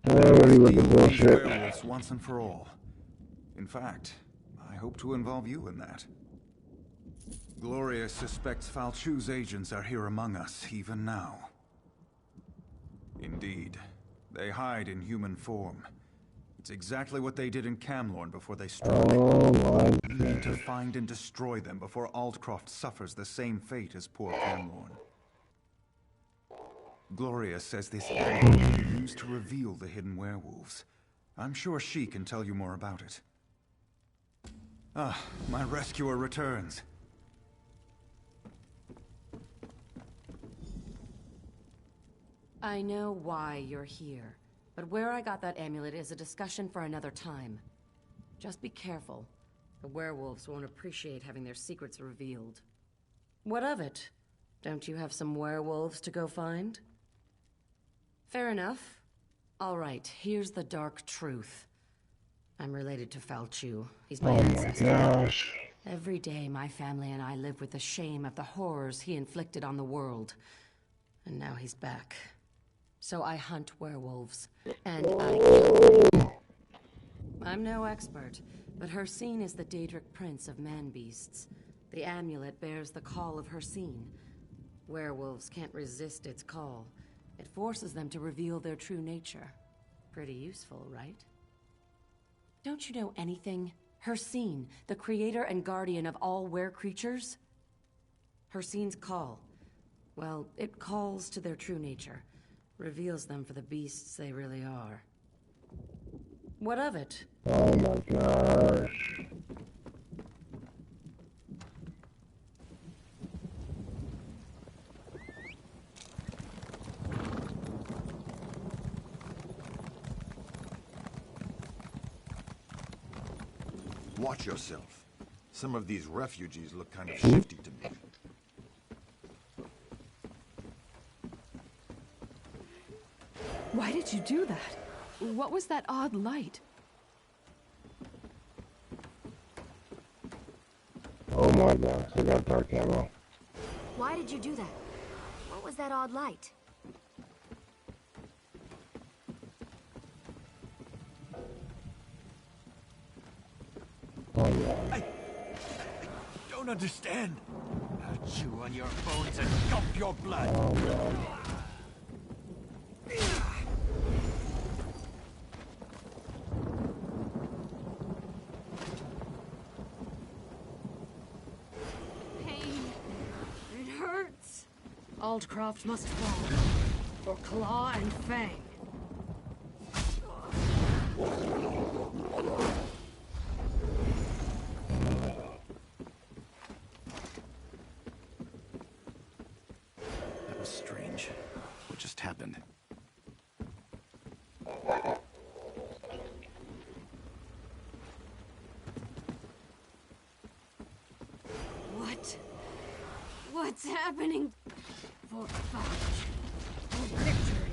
D: Already with the
S: Deal with these
D: bullshit.
S: werewolves once and for all. In fact, I hope to involve you in that. Gloria suspects Falchu's agents are here among us, even now. Indeed, they hide in human form. It's exactly what they did in Camlorn before they struck.
D: Oh my
S: We need to find and destroy them before Altcroft suffers the same fate as poor Camlorn. Gloria says this amulet can be used to reveal the hidden werewolves. I'm sure she can tell you more about it. Ah, my rescuer returns.
E: I know why you're here, but where I got that amulet is a discussion for another time. Just be careful. The werewolves won't appreciate having their secrets revealed. What of it? Don't you have some werewolves to go find? Fair enough. All right, here's the dark truth. I'm related to Falchu. He's my ancestor.
D: gosh.
E: Every day, my family and I live with the shame of the horrors he inflicted on the world. And now he's back. So I hunt werewolves, and I kill them. I'm no expert, but Hircine is the Daedric prince of man-beasts. The amulet bears the call of Hircine. Werewolves can't resist its call. It forces them to reveal their true nature. Pretty useful, right? Don't you know anything? Hercene, the creator and guardian of all were-creatures? Hercene's call. Well, it calls to their true nature. Reveals them for the beasts they really are. What of it?
D: Oh my gosh.
T: Watch yourself. Some of these refugees look kind of shifty to me.
U: Why did you do that? What was that odd light?
D: Oh my gosh, I got dark ammo.
A: Why did you do that? What was that odd light?
D: Oh yeah.
K: I don't understand. I'll chew on your bones and gulp your blood.
D: Oh god.
A: Pain. It hurts. Aldcroft must fall. For claw and fang.
K: That was strange. What just happened?
A: What? What's happening? For Fudge. For victory.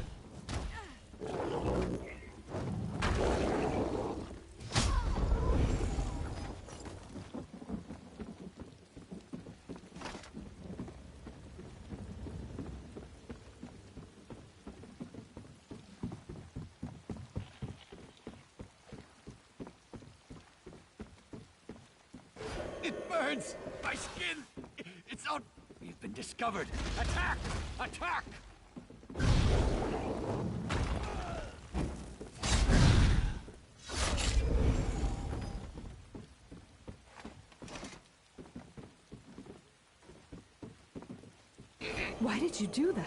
K: It burns! My skin! It's out! We've been discovered! Attack! Attack!
U: Why did you do that?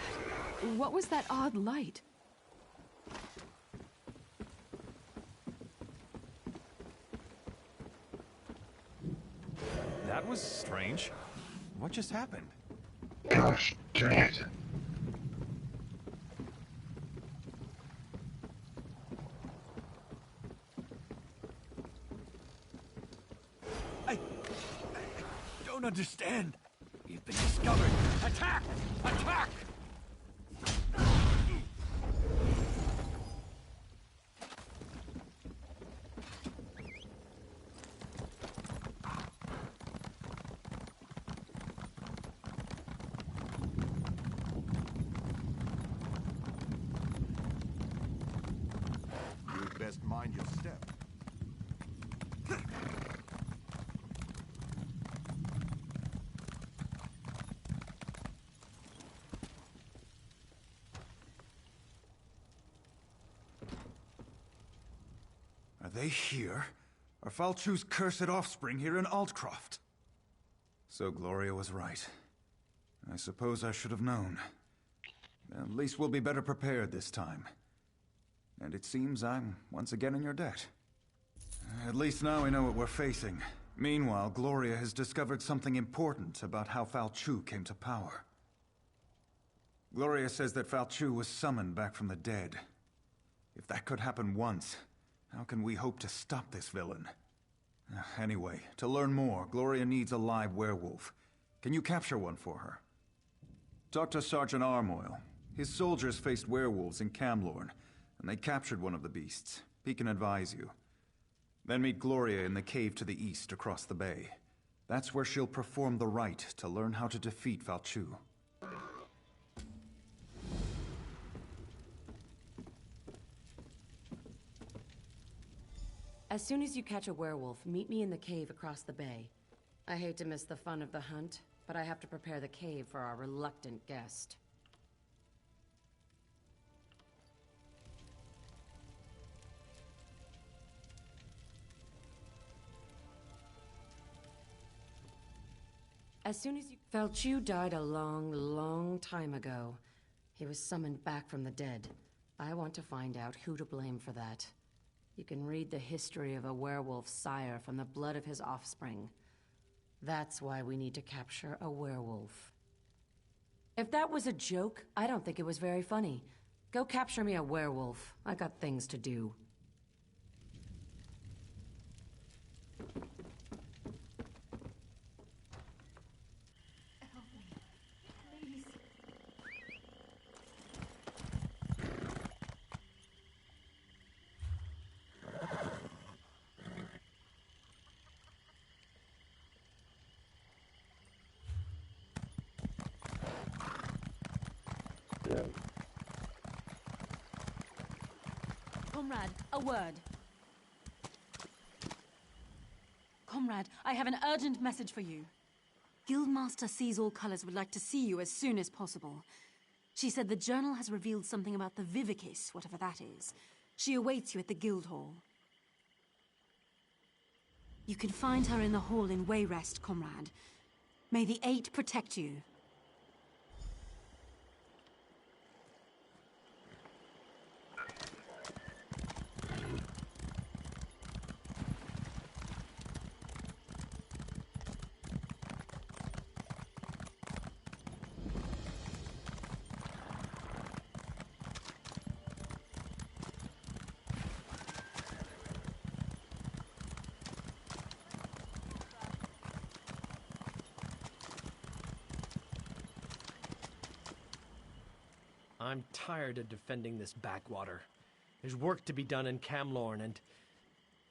U: What was that odd light?
S: That was strange. What just happened?
D: Gosh dang it.
K: I don't understand. We've been discovered. Attack! Attack!
T: You'd best mind your step.
S: Are they here? Are Falchu's cursed offspring here in Altcroft? So Gloria was right. I suppose I should have known. At least we'll be better prepared this time. And it seems I'm once again in your debt. At least now we know what we're facing. Meanwhile, Gloria has discovered something important about how Falchu came to power. Gloria says that Falchu was summoned back from the dead. If that could happen once, how can we hope to stop this villain? Anyway, to learn more, Gloria needs a live werewolf. Can you capture one for her? Talk to Sergeant Armoil. His soldiers faced werewolves in Camlorn, and they captured one of the beasts. He can advise you. Then meet Gloria in the cave to the east across the bay. That's where she'll perform the rite to learn how to defeat Falchu.
E: As soon as you catch a werewolf, meet me in the cave across the bay. I hate to miss the fun of the hunt, but I have to prepare the cave for our reluctant guest. As soon as you... Felchu died a long, long time ago. He was summoned back from the dead. I want to find out who to blame for that. You can read the history of a werewolf's sire from the blood of his offspring. That's why we need to capture a werewolf. If that was a joke, I don't think it was very funny. Go capture me a werewolf. I got things to do.
U: Comrade, a word. Comrade, I have an urgent message for you. Guildmaster Sees All Colors would like to see you as soon as possible. She said the journal has revealed something about the Vivikiss, whatever that is. She awaits you at the guild hall. You can find her in the hall in Wayrest, comrade. May the Eight protect you.
G: I'm tired of defending this backwater. There's work to be done in Camlorn and...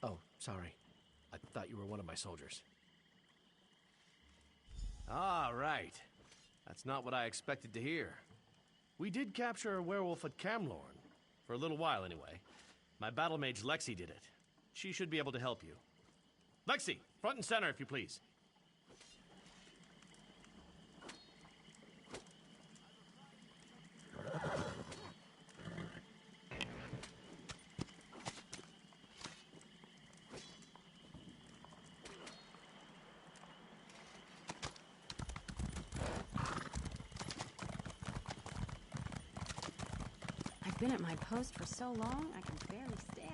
G: Oh, sorry. I thought you were one of my soldiers. Ah, right. That's not what I expected to hear. We did capture a werewolf at Camlorn. For a little while, anyway. My battle mage Lexi did it. She should be able to help you. Lexi, front and center, if you please.
F: I've been at my post for so long, I can barely stand.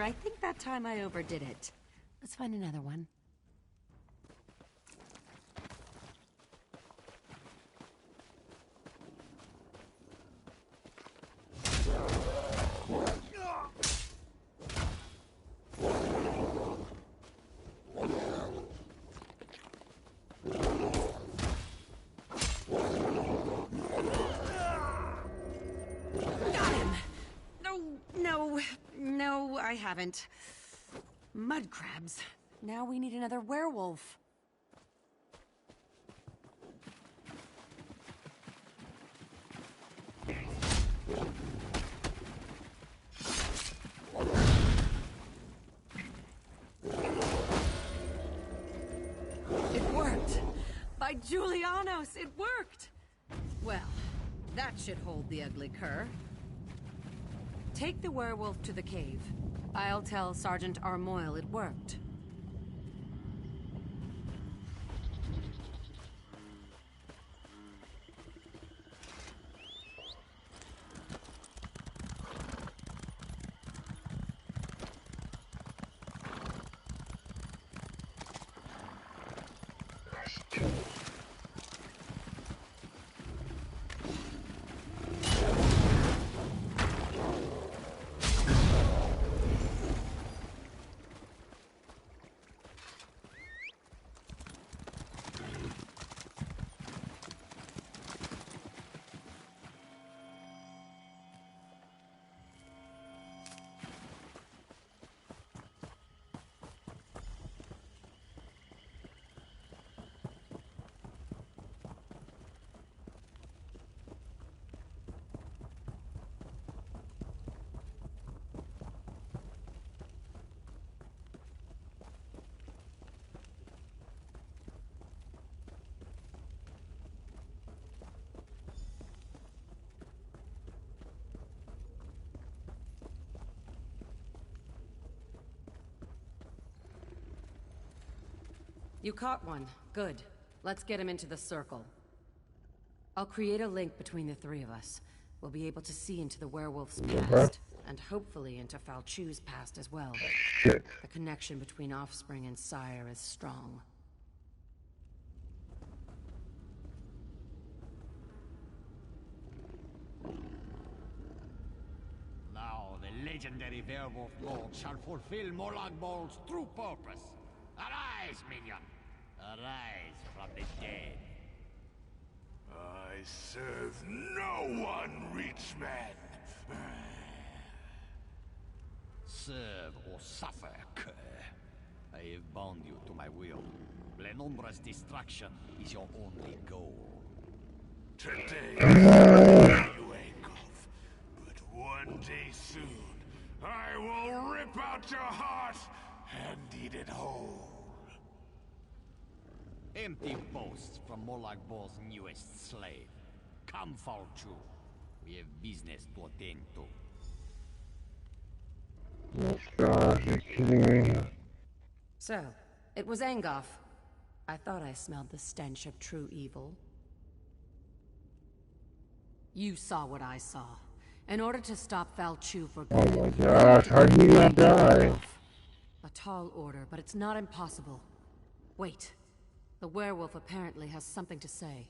F: I think that time I overdid it.
E: Let's find another one.
H: Got him! No, I haven't. Mud crabs.
E: Now we need another werewolf.
H: It worked! By Julianos, it worked! Well, that should hold the ugly cur.
E: Take the werewolf to the cave. I'll tell Sergeant Armoyle it worked. You caught one. Good. Let's get him into the circle. I'll create a link between the three of us. We'll be able to see into the werewolf's past, and hopefully into Falchu's past as well.
D: Shit.
E: The connection between offspring and sire is strong.
K: Now the legendary werewolf lord shall fulfill Molag Bol's true purpose. Arise, minion! Arise from the dead.
N: I serve no one, rich man.
K: Serve or suffer, cur. I have bound you to my will. Lenumbra's destruction is your only goal.
N: Today, you handcuff, but one day soon, I will rip out your heart and eat it whole.
K: Empty boasts from Molag Bol's newest slave. Come, Falchu. We have business to attend to.
D: Oh gosh, you're kidding me.
E: So, it was Angoff. I thought I smelled the stench of true evil. You saw what I saw. In order to stop Falchu for good...
D: Oh my gosh, how did he not die?
E: A tall order, but it's not impossible. Wait. The werewolf apparently has something to say.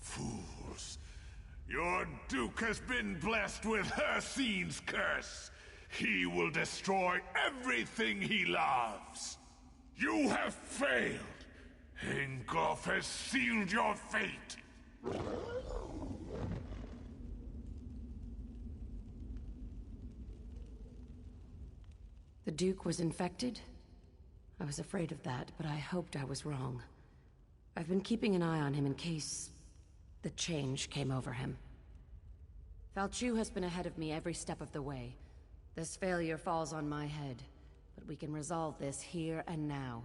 N: Fools. Your Duke has been blessed with Hircine's curse. He will destroy everything he loves. You have failed. Ingolf has sealed your fate.
E: The Duke was infected? I was afraid of that, but I hoped I was wrong. I've been keeping an eye on him in case the change came over him. Falchu has been ahead of me every step of the way. This failure falls on my head, but we can resolve this here and now.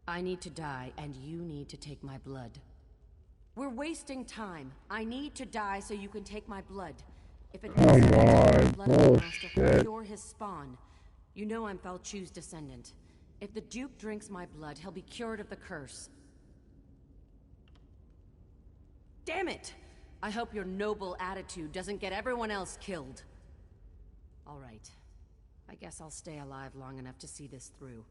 E: I need to die, and you need to take my blood. We're wasting time. I need to die so you can take my blood. If it means the blood of the Master can cure his spawn, you know I'm Falchu's descendant. If the Duke drinks my blood, he'll be cured of the curse. Damn it! I hope your noble attitude doesn't get everyone else killed. All right. I guess I'll stay alive long enough to see this through.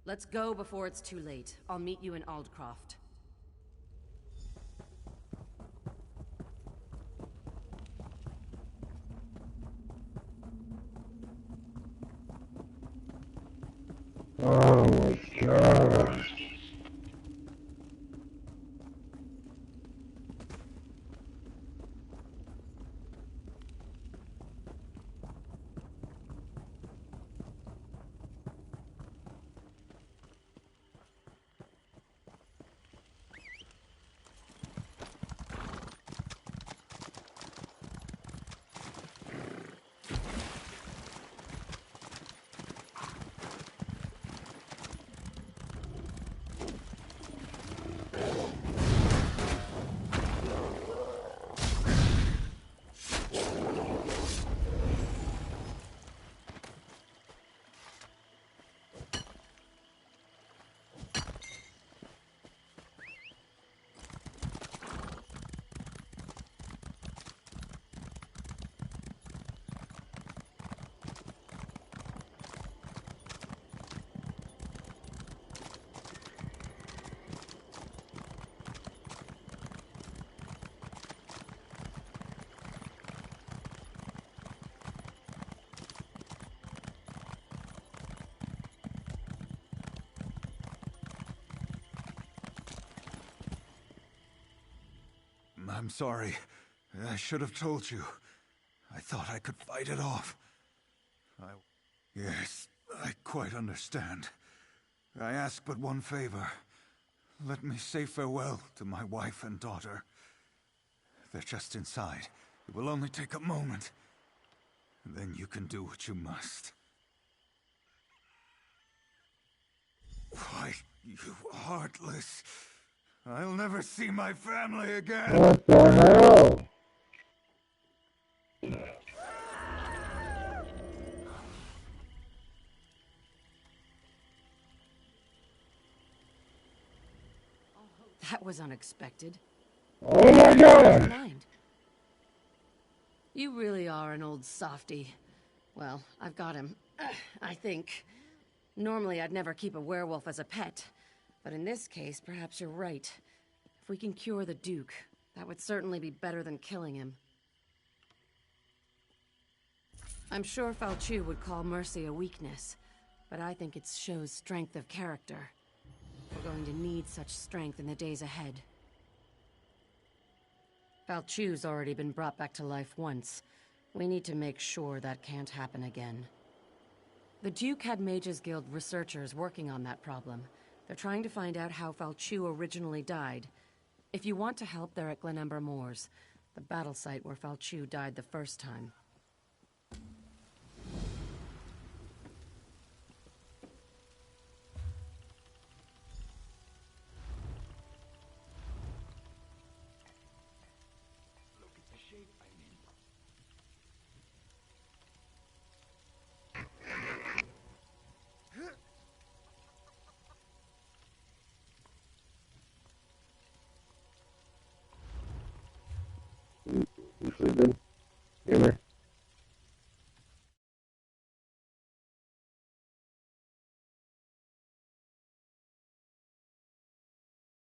E: Let's go before it's too late. I'll meet you in Aldcroft.
D: Oh my gosh.
S: I'm sorry. I should have told you. I thought I could fight it off. Yes, I quite understand. I ask but one favor. Let me say farewell to my wife and daughter. They're just inside. It will only take a moment. Then you can do what you must. Why, you heartless... I'll never see my family again!
D: What the hell?
O: That was unexpected.
D: Oh my god!
O: Mind. You really are an old softy. Well, I've got him. I think. Normally, I'd never keep a werewolf as a pet. But in this case, perhaps you're right. If we can cure the Duke, that would certainly be better than killing him. I'm sure Falchu would call mercy a weakness, but I think it shows strength of character. We're going to need such strength in the days ahead. Falchu's already been brought back to life once. We need to make sure that can't happen again. The Duke had Mages Guild researchers working on that problem. They're trying to find out how Falchu originally died. If you want to help, they're at Glenember Moors, the battle site where Falchu died the first time.